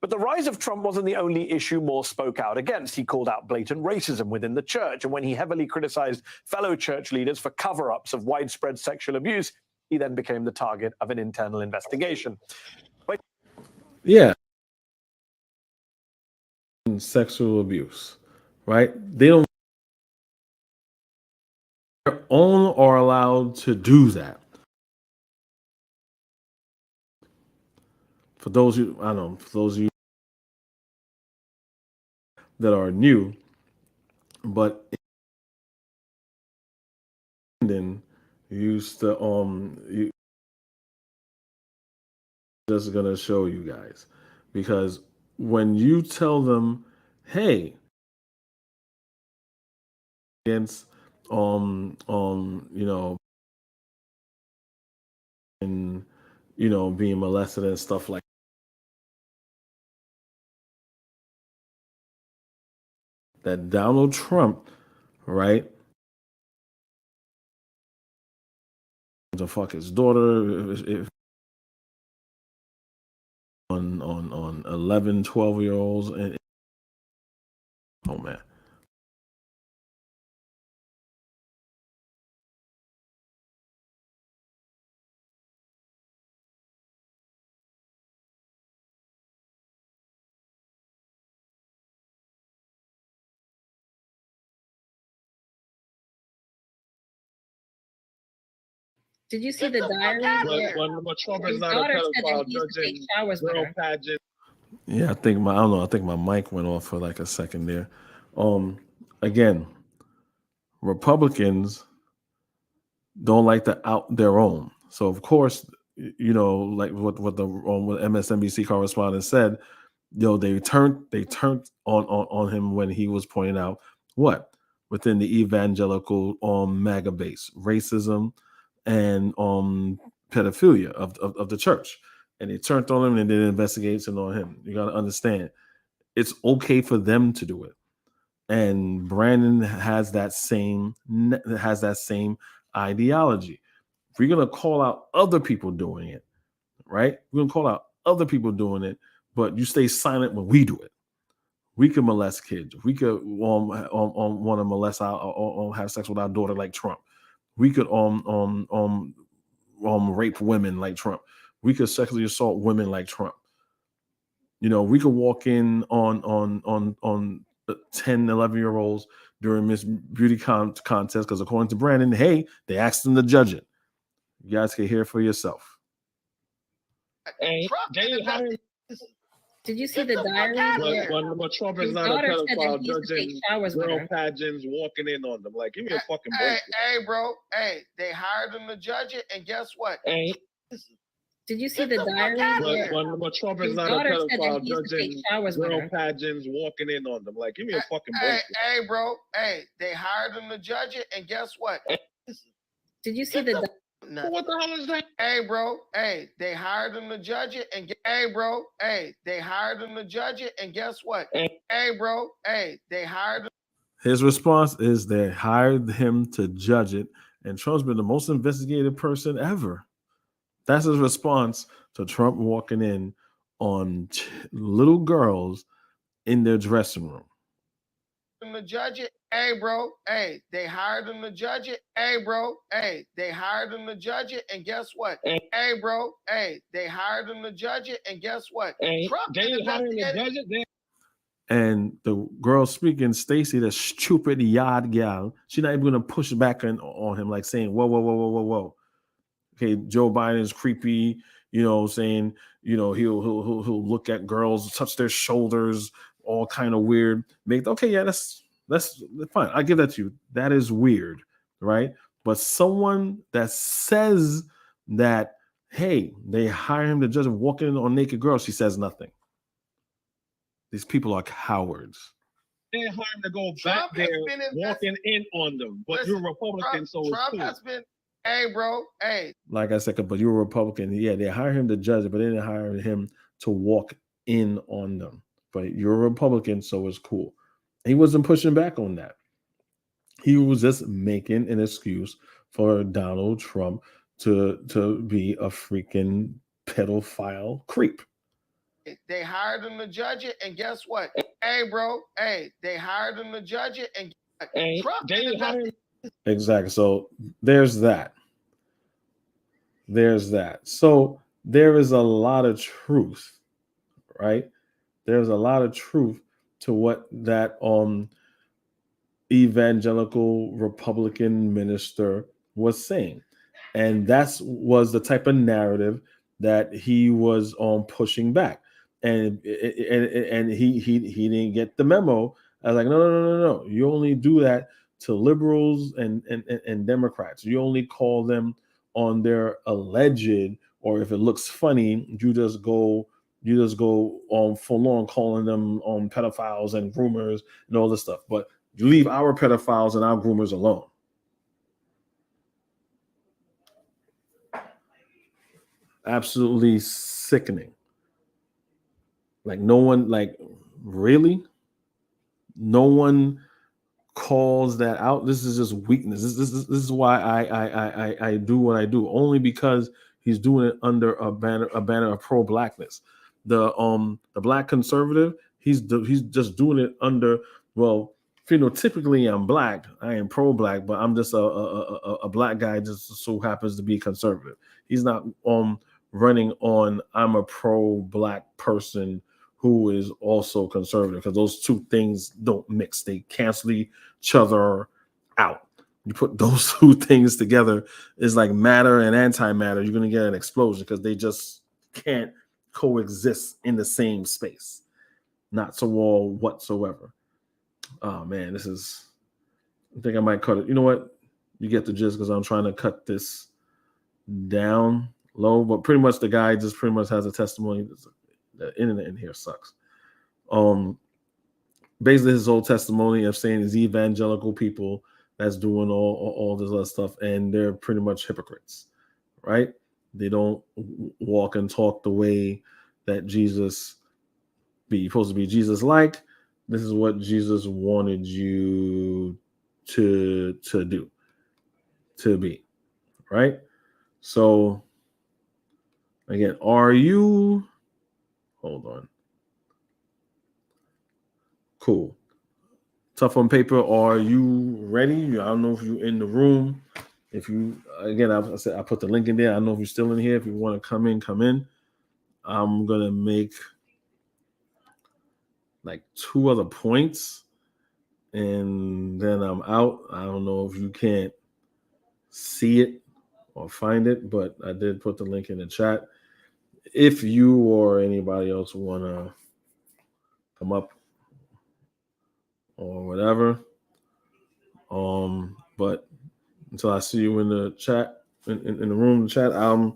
But the rise of Trump wasn't the only issue Moore spoke out against. He called out blatant racism within the church, and when he heavily criticized fellow church leaders for cover-ups of widespread sexual abuse, he then became the target of an internal investigation. Yeah. Sexual abuse, right? They don't own or allowed to do that. For those of you that are new, but then used to just gonna show you guys, because when you tell them, hey, against and being molested and stuff like that, Donald Trump, right, to fuck his daughter if on 11 12-year-olds, and oh man, Did you see the diary? But Trump His is not a daughter said that pedophile he used to take judging showers with girl her. pageant. Yeah, I think I don't know. I think my mic went off for like a second there. Again, Republicans don't like to out their own. So of course, like what the what MSNBC correspondent said, they turned on him when he was pointing out what within the evangelical MAGA base, racism and pedophilia of the church. And they turned on him and did an investigation on him. You got to understand, it's okay for them to do it. And Brandon has that same ideology. If we're gonna call out other people doing it, right? We're gonna call out other people doing it, but you stay silent when we do it. We can molest kids. We could want to molest or have sex with our daughter like Trump. We could rape women like Trump. We could sexually assault women like Trump. We could walk in on 10, 11-year-olds during Miss Beauty contest because according to Brandon, hey, they asked them to judge it. You guys can hear for yourself. And Did you see the diary? But Trump is His not a daughter said that pedophile he used to take judging showers with girl her. pageants, walking in on them. Like, give me a fucking break. Hey, bro. Hey, they hired him to judge it, and guess what? Did you see the diary? But Trump is His not a daughter said that pedophile he used to take judging showers with girl her. pageants, walking in on them. Like, give me a fucking break. Hey, bro. Hey, they hired him to judge it, and guess what? Did you see the What the hell is that? Hey, bro. Hey, they hired him to judge it, and hey, bro. Hey, they hired him to judge it, and guess what? Hey, bro. Hey, they hired him. His response is they hired him to judge it, and Trump's been the most investigated person ever. That's his response to Trump walking in on little girls in their dressing room. To judge it. Hey, bro. Hey, they hired him to judge it. Hey, bro. Hey, they hired him to judge it, and guess what? Hey, bro. Hey, they hired him to judge it, and guess what? Trump They hired him to judge it. And the girl speaking, Stacy, the stupid yard gal, she's not even going to push back on him, like saying, whoa, whoa, whoa, whoa, whoa, whoa. Okay, Joe Biden is creepy, saying, he'll look at girls, touch their shoulders, all kind of weird. Okay, yeah, that's fine. I give that to you. That is weird, right? But someone that says that, hey, they hire him to judge him walking in on naked girls, she says nothing. These people are cowards. They hire him to go back there walking in on them. But you're a Republican, so it's cool. Has been, hey, bro, hey. Like I said, but you're a Republican. Yeah, they hire him to judge it, but they didn't hire him to walk in on them. But you're a Republican, so it's cool. He wasn't pushing back on that. He was just making an excuse for Donald Trump to be a freaking pedophile creep. They hired him to judge it, and guess what? Hey, bro. Hey, they hired him to judge it, and Trump didn't hired him. Exactly. So there's that. So there is a lot of truth, right? There's a lot of truth to what that evangelical Republican minister was saying. And that was the type of narrative that he was pushing back. And he didn't get the memo. I was like, no. You only do that to liberals and Democrats. You only call them on their alleged, or if it looks funny, you just go full on calling them pedophiles and groomers and all this stuff. But you leave our pedophiles and our groomers alone. Absolutely sickening. Like no one, really? No one calls that out. This is just weakness. This is why I do what I do, only because he's doing it under a banner of pro-blackness. The black conservative, he's just doing it under, well, phenotypically I'm black, I am pro-black, but I'm just a black guy just so happens to be conservative. He's not running on I'm a pro-black person who is also conservative, because those two things don't mix. They cancel each other out. You put those two things together, is like matter and antimatter. You're going to get an explosion because they just can't coexist in the same space. Not so all whatsoever. Oh man, this is. I think I might cut it. You know what? You get the gist because I'm trying to cut this down low. But pretty much the guy just pretty much has a testimony. The internet in here sucks. Basically his whole testimony of saying is evangelical people that's doing all this other stuff, and they're pretty much hypocrites, right? They don't walk and talk the way that Jesus be supposed to be Jesus like. This is what Jesus wanted you to do, to be, right? So again, are you, hold on. Cool. Tough on paper. Are you ready? I don't know if you're in the room. If you, again, I said I put the link in there. I don't know if you're still in here. If you want to come in, come in. I'm gonna make like 2 other points, and then I'm out. I don't know if you can't see it or find it, but I did put the link in the chat. If you or anybody else wanna come up or whatever. But until I see you in the chat, in the room, the chat, I'm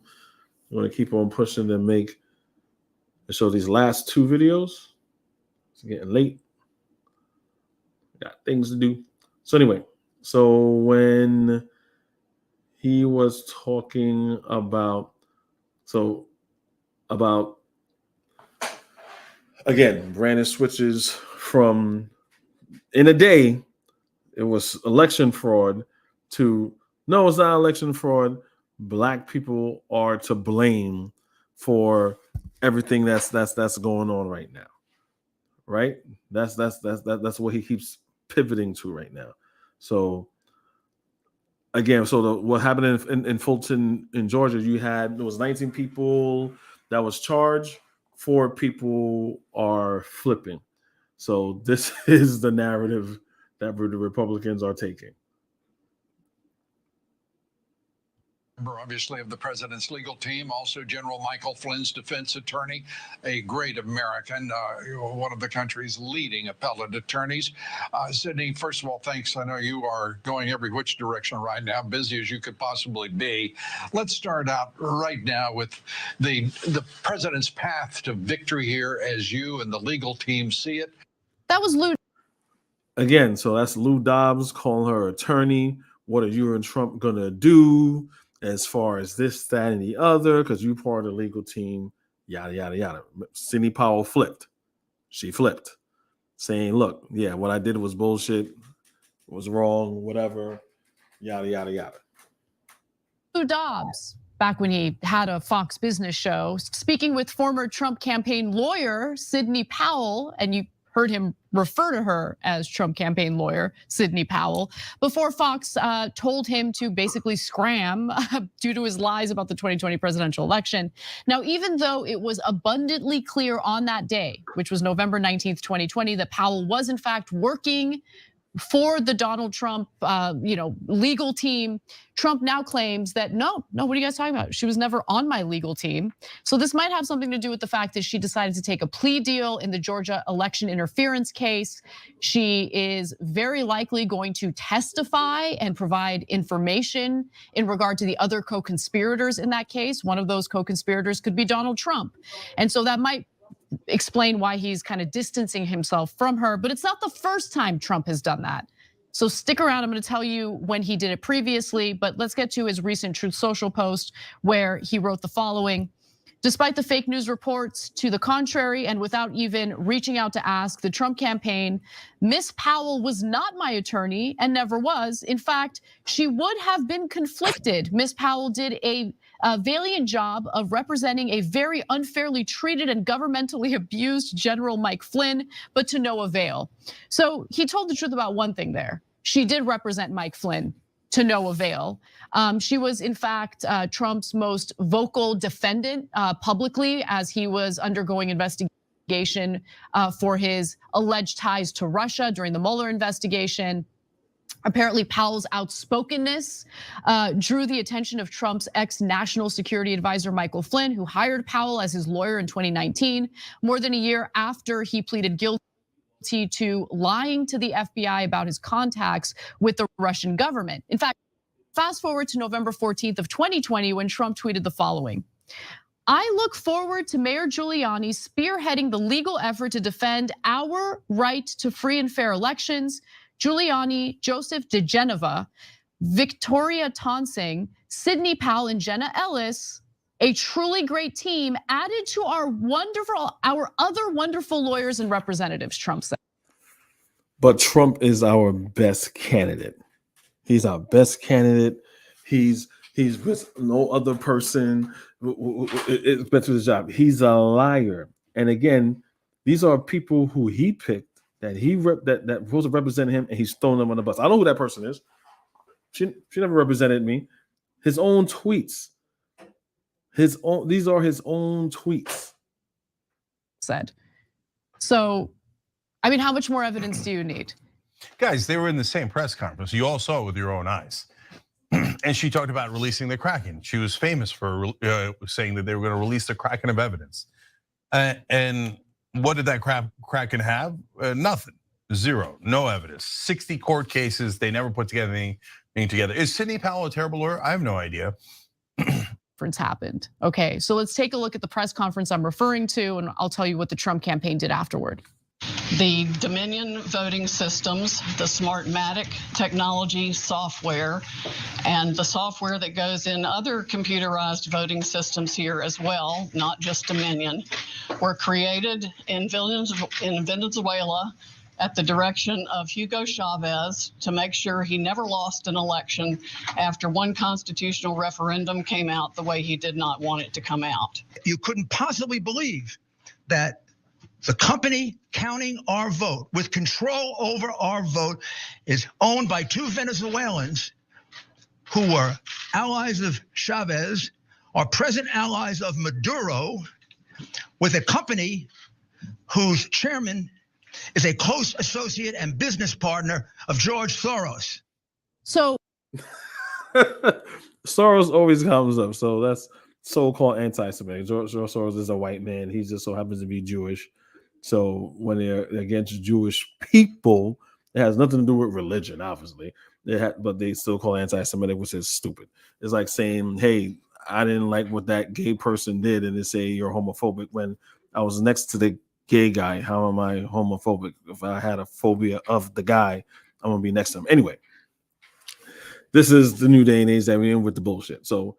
going to keep on pushing and show these last 2 videos. It's getting late. Got things to do. So anyway, so when he was talking about, again, Brandon switches from in a day, it was election fraud to no, it's not election fraud. Black people are to blame for everything that's going on right now. Right? That's what he keeps pivoting to right now. So again, what happened in Fulton in Georgia, there was 19 people that was charged, 4 people are flipping. So this is the narrative that the Republicans are taking. Member, obviously, of the president's legal team, also General Michael Flynn's defense attorney, a great American, one of the country's leading appellate attorneys. Sydney, first of all, thanks. I know you are going every which direction right now, busy as you could possibly be. Let's start out right now with the president's path to victory here as you and the legal team see it. That was Lou. Again, so that's Lou Dobbs calling her attorney. What are you and Trump going to do as far as this, that, and the other? Because you're part of the legal team, yada, yada, yada. Sidney Powell flipped. She flipped, saying, look, yeah, what I did was bullshit. It was wrong, whatever, yada, yada, yada. Lou Dobbs, back when he had a Fox Business show, speaking with former Trump campaign lawyer Sidney Powell, and you heard him refer to her as Trump campaign lawyer Sidney Powell, before Fox told him to basically scram due to his lies about the 2020 presidential election. Now, even though it was abundantly clear on that day, which was November 19th, 2020, that Powell was in fact working for the Donald Trump, legal team, Trump now claims that no, what are you guys talking about? She was never on my legal team. So this might have something to do with the fact that she decided to take a plea deal in the Georgia election interference case. She is very likely going to testify and provide information in regard to the other co-conspirators in that case. One of those co-conspirators could be Donald Trump. And so that might explain why he's kind of distancing himself from her, but it's not the first time Trump has done that. So stick around, I'm gonna tell you when he did it previously, but let's get to his recent Truth Social post where he wrote the following. Despite the fake news reports to the contrary, and without even reaching out to ask the Trump campaign, Miss Powell was not my attorney and never was. In fact, she would have been conflicted. Miss Powell did a valiant job of representing a very unfairly treated and governmentally abused General Mike Flynn, but to no avail. So he told the truth about one thing there. She did represent Mike Flynn to no avail. She was in fact Trump's most vocal defendant publicly as he was undergoing investigation for his alleged ties to Russia during the Mueller investigation. Apparently, Powell's outspokenness drew the attention of Trump's ex-national security advisor, Michael Flynn, who hired Powell as his lawyer in 2019, more than a year after he pleaded guilty to lying to the FBI about his contacts with the Russian government. In fact, fast forward to November 14th of 2020 when Trump tweeted the following: "I look forward to Mayor Giuliani spearheading the legal effort to defend our right to free and fair elections. Giuliani, Joseph DeGeneva, Victoria Tonsing, Sidney Powell, and Jenna Ellis, a truly great team added to our other wonderful lawyers and representatives," Trump said. But Trump is our best candidate. He's our best candidate. He's with no other person. It's better for the job. He's a liar. And again, these are people who he picked that that supposed to represent him, and he's throwing them on the bus. I know who that person is. She never represented me. His own tweets. These are his own tweets. Said. So, I mean, how much more evidence do you need? Guys, they were in the same press conference. You all saw it with your own eyes. And she talked about releasing the Kraken. She was famous for saying that they were going to release the Kraken of evidence. And what did that Kraken have? Nothing, zero, no evidence. 60 court cases, they never put together anything together. Is Sidney Powell a terrible lawyer? I have no idea. Happened. Okay, so let's take a look at the press conference I'm referring to, and I'll tell you what the Trump campaign did afterward. The Dominion voting systems, the Smartmatic technology software, and the software that goes in other computerized voting systems here as well, not just Dominion, were created in Venezuela at the direction of Hugo Chavez to make sure he never lost an election after one constitutional referendum came out the way he did not want it to come out. You couldn't possibly believe that the company counting our vote, with control over our vote, is owned by two Venezuelans who were allies of Chavez, are present allies of Maduro, with a company whose chairman is a close associate and business partner of George Soros. So Soros always comes up. So that's so-called anti-Semitic. George Soros is a white man. He just so happens to be Jewish. So when they're against Jewish people, it has nothing to do with religion, obviously. But they still call it anti-Semitic, which is stupid. It's like saying, hey, I didn't like what that gay person did, and they say you're homophobic. When I was next to the gay guy, how am I homophobic? If I had a phobia of the guy, I'm gonna be next to him. Anyway, this is the new day and age that we're in with the bullshit. So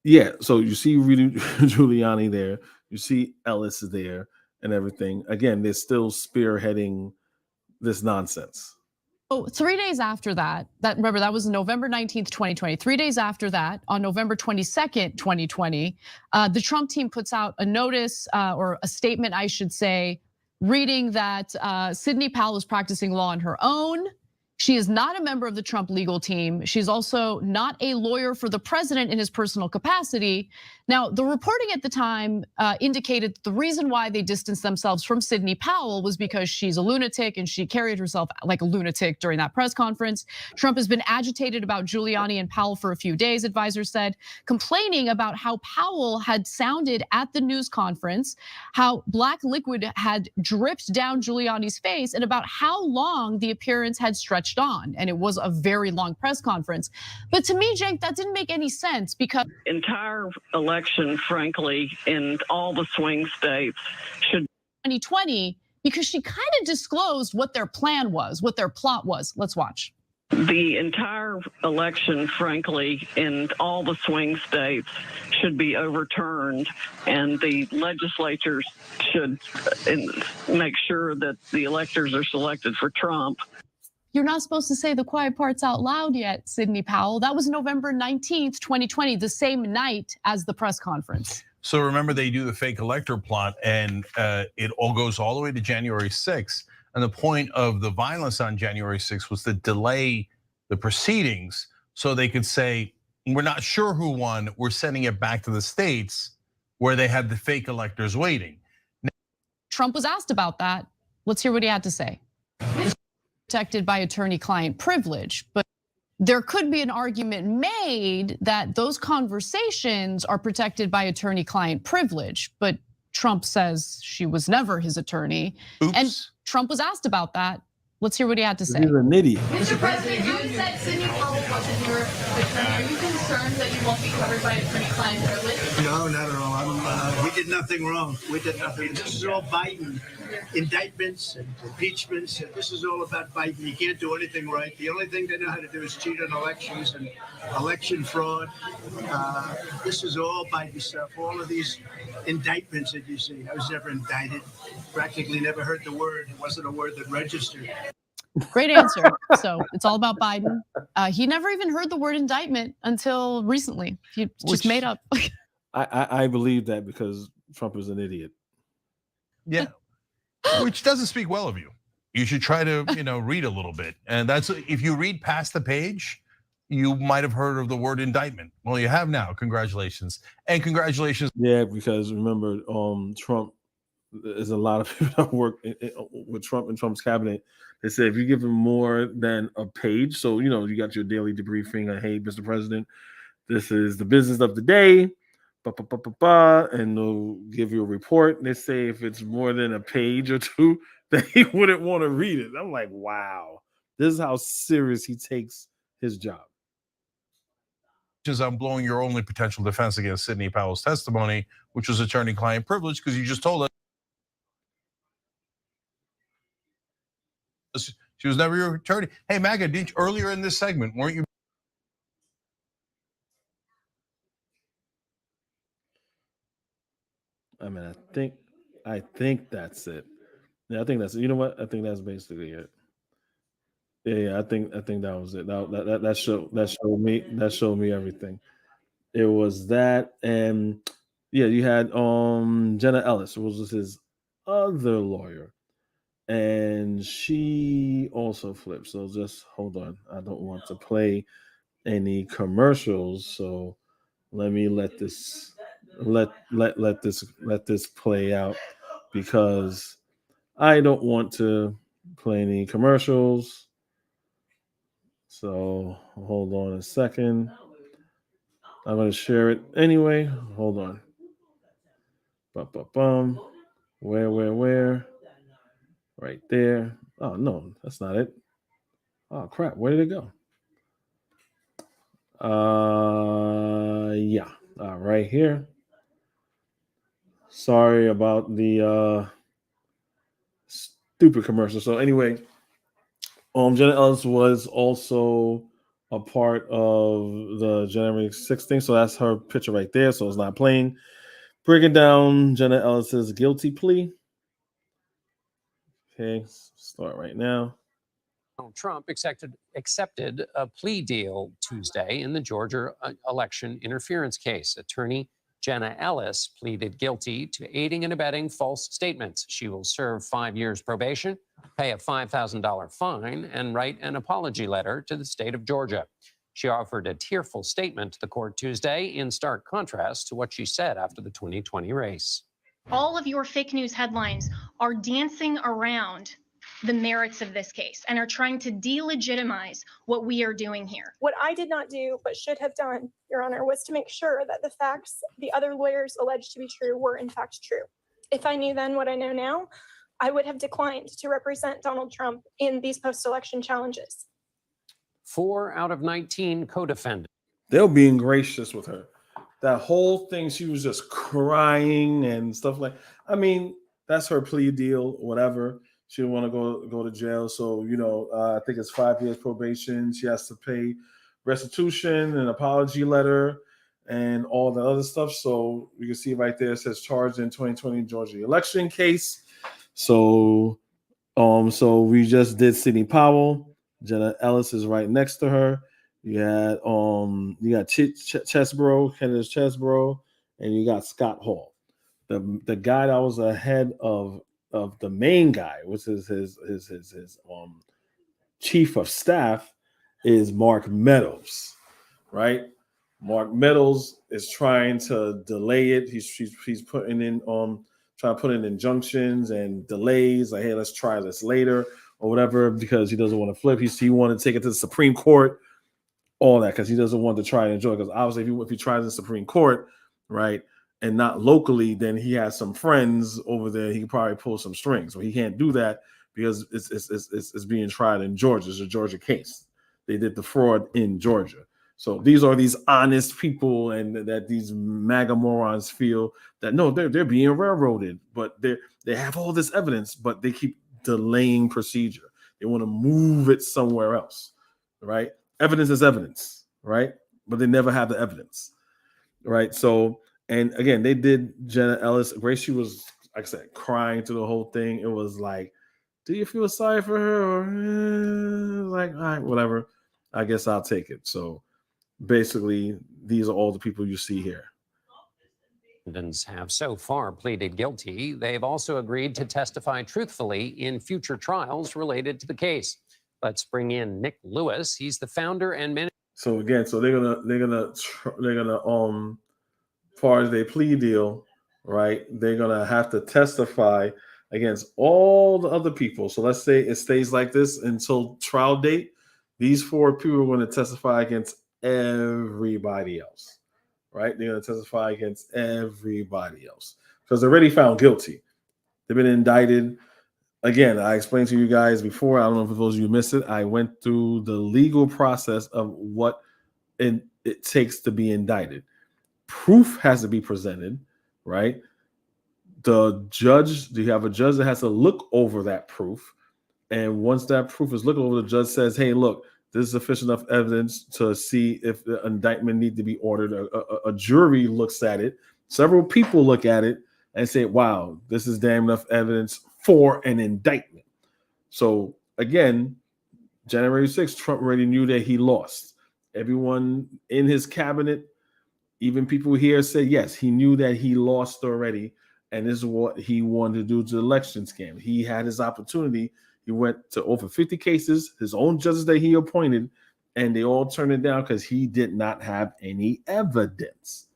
yeah, so you see Giuliani there, you see Ellis there and everything. Again, they're still spearheading this nonsense. Oh, 3 days after that, remember that was November 19th, 2020. 3 days after that, on November 22nd, 2020, the Trump team puts out a notice or a statement, I should say, reading that Sidney Powell is practicing law on her own. She is not a member of the Trump legal team. She's also not a lawyer for the president in his personal capacity. Now, the reporting at the time indicated the reason why they distanced themselves from Sidney Powell was because she's a lunatic and she carried herself like a lunatic during that press conference. Trump has been agitated about Giuliani and Powell for a few days, advisors said, complaining about how Powell had sounded at the news conference, how black liquid had dripped down Giuliani's face, and about how long the appearance had stretched on. And it was a very long press conference. But to me, Cenk, that didn't make any sense because Entire election, frankly, in all the swing states should 2020, because she kind of disclosed what their plan was, what their plot was. Let's watch. The entire election, frankly, in all the swing states should be overturned, and the legislatures should make sure that the electors are selected for Trump. You're not supposed to say the quiet parts out loud yet, Sidney Powell. That was November 19th, 2020, the same night as the press conference. So remember, they do the fake elector plot, and it all goes all the way to January 6th. And the point of the violence on January 6th was to delay the proceedings so they could say, we're not sure who won, we're sending it back to the states where they had the fake electors waiting. Trump was asked about that. Let's hear what he had to say. protected by attorney-client privilege, but there could be an argument made that those conversations are protected by attorney-client privilege, but Trump says she was never his attorney. Oops. And Trump was asked about that. Let's hear what he had to say. He's an idiot. Mr. President, you said Sidney Powell wasn't your attorney. Are you concerned that you won't be covered by attorney-client privilege? No, not at all. We did nothing wrong. We did nothing. This is all Biden. Indictments and impeachments. This is all about Biden. He can't do anything right. The only thing they know how to do is cheat on elections and election fraud. This is all Biden stuff. All of these indictments that you see. I was never indicted. Practically never heard the word. It wasn't a word that registered. Great answer. So it's all about Biden. He never even heard the word indictment until recently. He just made up. I believe that because Trump is an idiot. Yeah. Which doesn't speak well of you. You should try to, read a little bit. And that's, if you read past the page, you might have heard of the word indictment. Well, you have now. Congratulations. And congratulations. Yeah, because remember, Trump, there's a lot of people that work with Trump and Trump's cabinet. They say if you give him more than a page, so, you got your daily debriefing on, hey, Mr. President, this is the business of the day. And they'll give you a report. They say if it's more than a page or two, that he wouldn't want to read it. I'm like, wow, this is how serious he takes his job. I'm blowing your only potential defense against Sidney Powell's testimony, which was attorney-client privilege, because you just told us she was never your attorney. Hey, MAGA, earlier in this segment, weren't you? I mean, I think that's it. Yeah, I think that's it. You know what? I think that's basically it. Yeah, I think that was it. That showed me everything. It was that, and yeah, you had Jenna Ellis, who was his other lawyer, and she also flipped. So just hold on. I don't want to play any commercials, so let me let this play out, because I don't want to play any commercials. So hold on a second. I'm going to share it anyway. Hold on. Bum. Where? Right there. Oh, no, that's not it. Oh, crap. Where did it go? Yeah. Right here. Sorry about the stupid commercial. So anyway, Jenna Ellis was also a part of the January 6th thing. So that's her picture right there. So it's not playing. Breaking down Jenna Ellis's guilty plea. Okay, start right now. Trump accepted a plea deal Tuesday in the Georgia election interference case. Attorney Jenna Ellis pleaded guilty to aiding and abetting false statements. She will serve 5 years probation, pay a $5,000 fine, and write an apology letter to the state of Georgia. She offered a tearful statement to the court Tuesday, in stark contrast to what she said after the 2020 race. All of your fake news headlines are dancing around the merits of this case and are trying to delegitimize what we are doing here. What I did not do, but should have done, Your Honor, was to make sure that the facts the other lawyers alleged to be true were in fact true. If I knew then what I know now, I would have declined to represent Donald Trump in these post-election challenges. 4 out of 19 co-defendants. They're being gracious with her. That whole thing, she was just crying and stuff like. I mean, that's her plea deal, whatever. She didn't want to go to jail, so I think it's 5 years probation. She has to pay restitution, an apology letter, and all the other stuff. So you can see right there, it says charged in 2020 Georgia election case. So we just did Sidney Powell. Jenna Ellis is right next to her. You got Chesbrough, Kenneth Chesbrough, and you got Scott Hall. The guy that was ahead of the main guy, which is his chief of staff, is Mark Meadows, right? Mark Meadows is trying to delay it. He's putting in trying to put in injunctions and delays. Like, hey, let's try this later. or whatever because he doesn't want to flip. He wanted to take it to the Supreme Court, all that because he doesn't want to try and enjoy. Because obviously, if he tries the Supreme Court, right, and not locally, then he has some friends over there. He can probably pull some strings. So he can't do that because it's being tried in Georgia. It's a Georgia case. They did the fraud in Georgia. So these are these honest people, and that these MAGA morons feel that no, they're being railroaded, but they have all this evidence, but they keep delaying procedure. They want to move it somewhere else, right? Evidence is evidence, right? But they never have the evidence, right? So, and again, they did Jenna Ellis. Grace, she was, like I said, crying through the whole thing. It was like, do you feel sorry for her? Or like, all right, whatever. I guess I'll take it. So basically, these are all the people you see here. Defendants have so far pleaded guilty. They've also agreed to testify truthfully in future trials related to the case. Let's bring in Nick Lewis. He's the founder and manager. So again, so they're gonna as far as their plea deal, right? They're gonna have to testify against all the other people. So let's say it stays like this until trial date. These 4 people are going to testify against everybody else, right? They're going to testify against everybody else because they're already found guilty. They've been indicted. Again, I explained to you guys before. I don't know if those of you missed it. I went through the legal process of what it takes to be indicted. Proof has to be presented, right? The judge, do you have a judge that has to look over that proof? And once that proof is looked over, the judge says, hey, look, this is sufficient enough evidence to see if the indictment need to be ordered. A jury looks at it. Several people look at it and say, wow, this is damn enough evidence for an indictment. So again, January 6th, Trump already knew that he lost. Everyone in his cabinet, even people here said, yes, he knew that he lost already. And this is what he wanted to do to the election scam. He had his opportunity. He went to over 50 cases, his own judges that he appointed, and they all turned it down because he did not have any evidence.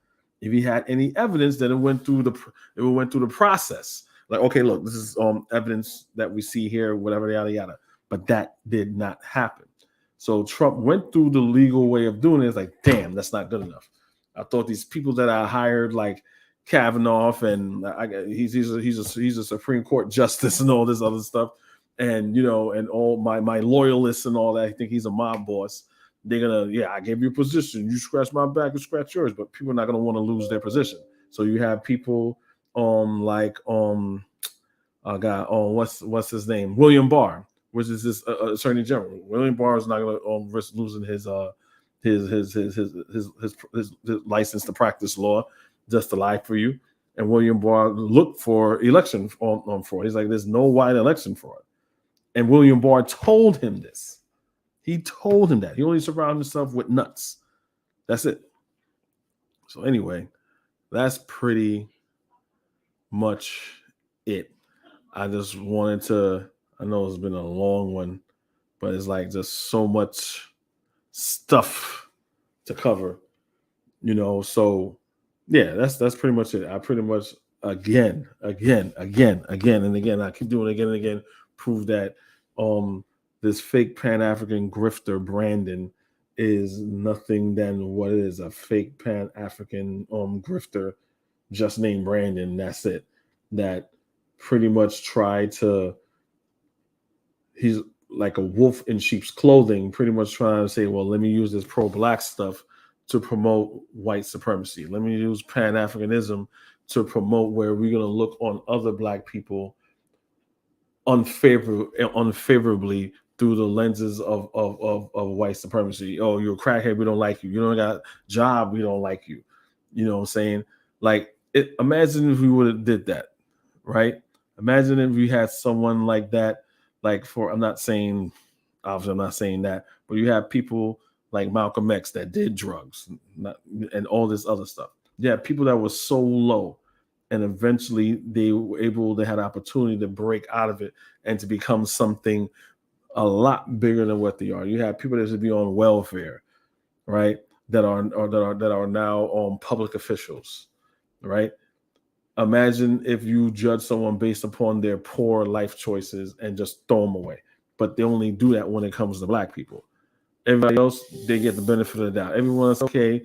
If he had any evidence, then it went through the process. Like, okay, look, this is evidence that we see here, whatever, yada yada. But that did not happen. So Trump went through the legal way of doing it. It's like, damn, that's not good enough. I thought these people that I hired, like Kavanaugh, and he's a Supreme Court justice and all this other stuff, and and all my loyalists and all that. I think he's a mob boss. They're gonna, I gave you a position. You scratch my back, and scratch yours. But people are not gonna want to lose their position. So you have people what's his name, William Barr, which is this Attorney General. William Barr is not gonna risk losing his license to practice law just to lie for you. And William Barr looked for election fraud. He's like, there's no white election fraud. And William Barr told him this. He told him that. He only surrounded himself with nuts. That's it. So anyway, that's pretty much it. I just wanted to, I know it's been a long one, but it's like just so much stuff to cover, so yeah, that's pretty much it. I pretty much again, I keep doing it again and again, prove that this fake Pan-African grifter Brandon is nothing than what it is, a fake Pan-African grifter just named Brandon. That's it. That pretty much he's like a wolf in sheep's clothing, pretty much trying to say, well, let me use this pro-black stuff to promote white supremacy. Let me use Pan-Africanism to promote where we're going to look on other black people unfavorably through the lenses of white supremacy. Oh, you're a crackhead, we don't like you. You don't got a job, we don't like you. You know what I'm saying? Like, imagine if we would have did that, right? Imagine if we had someone like that. I'm not saying that, but you have people like Malcolm X that did drugs and all this other stuff. Yeah, people that were so low, and eventually they were able to have an opportunity to break out of it and to become something a lot bigger than what they are. You have people that should be on welfare, right? That are now public officials, right? Imagine if you judge someone based upon their poor life choices and just throw them away. but they only do that when it comes to black people. Everybody else, they get the benefit of the doubt. Everyone else, okay.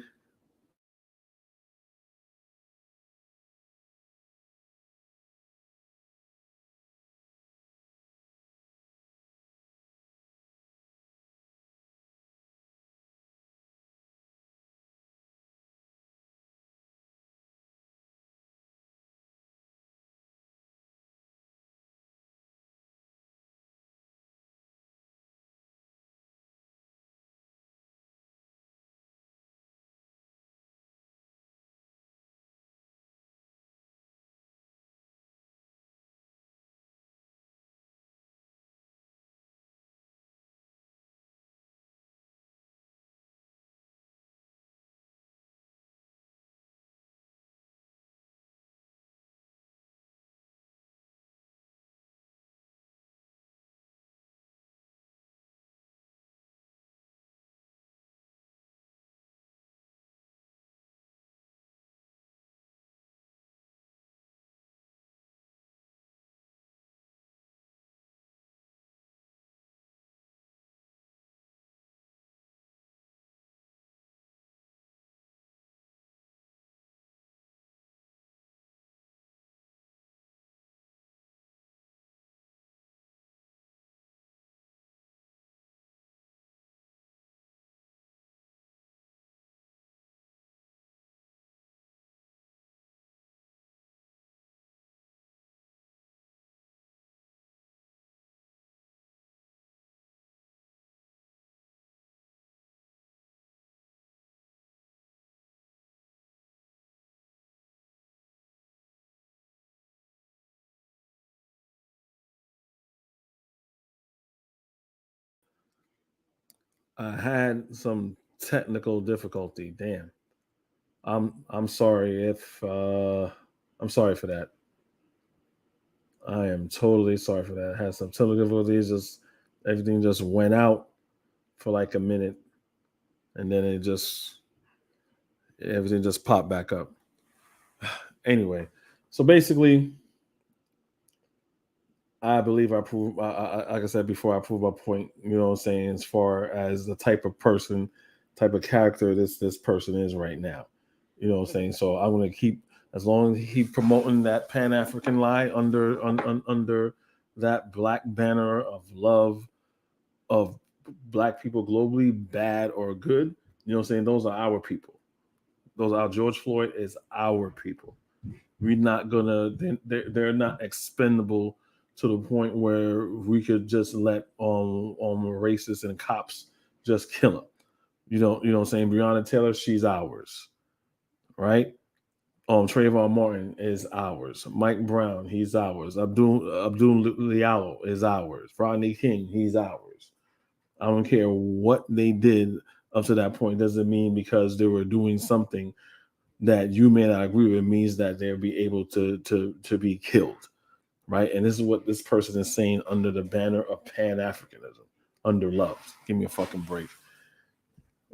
I had some technical difficulty. Damn. I'm sorry if I'm sorry for that. I am totally sorry for that. I had some technical difficulties. Just everything just went out for like a minute, and then everything just popped back up. Anyway, so basically, I believe I prove. Like I said before, I prove my point. You know what I'm saying? As far as the type of person, type of character this person is right now. You know what I'm saying? So I'm going to keep, as long as he promoting that Pan African lie under that black banner of love of black people globally, bad or good. You know what I'm saying? Those are our people. Those are George Floyd is our people. We're not gonna. They're not expendable to the point where we could just let racists and cops just kill them. You know what I'm saying? Breonna Taylor, she's ours, right? Trayvon Martin is ours. Mike Brown, he's ours. Abdul Diallo is ours. Rodney King, he's ours. I don't care what they did up to that point. Doesn't mean because they were doing something that you may not agree with means that they'll be able to be killed, right? And this is what this person is saying under the banner of Pan-Africanism, under love. Give me a fucking break.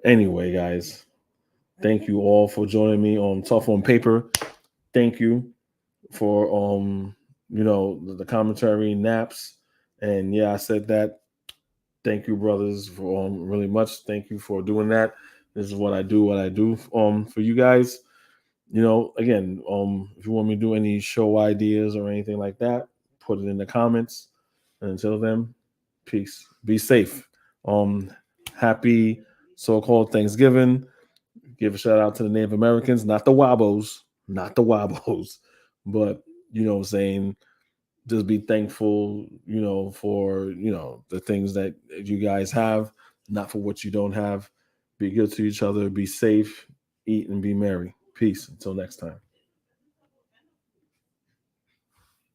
Anyway, guys, thank you all for joining me on Tough on Paper. Thank you for the commentary, naps, and yeah, I said that. Thank you, brothers, for really much. Thank you for doing that. This is what I do for you guys. Again, if you want me to do any show ideas or anything like that, put it in the comments. And until then, peace. Be safe. Happy so-called Thanksgiving. Give a shout out to the Native Americans, not the Wabos, but what I'm saying, just be thankful, for the things that you guys have, not for what you don't have. Be good to each other, be safe, eat and be merry. Peace. Until next time.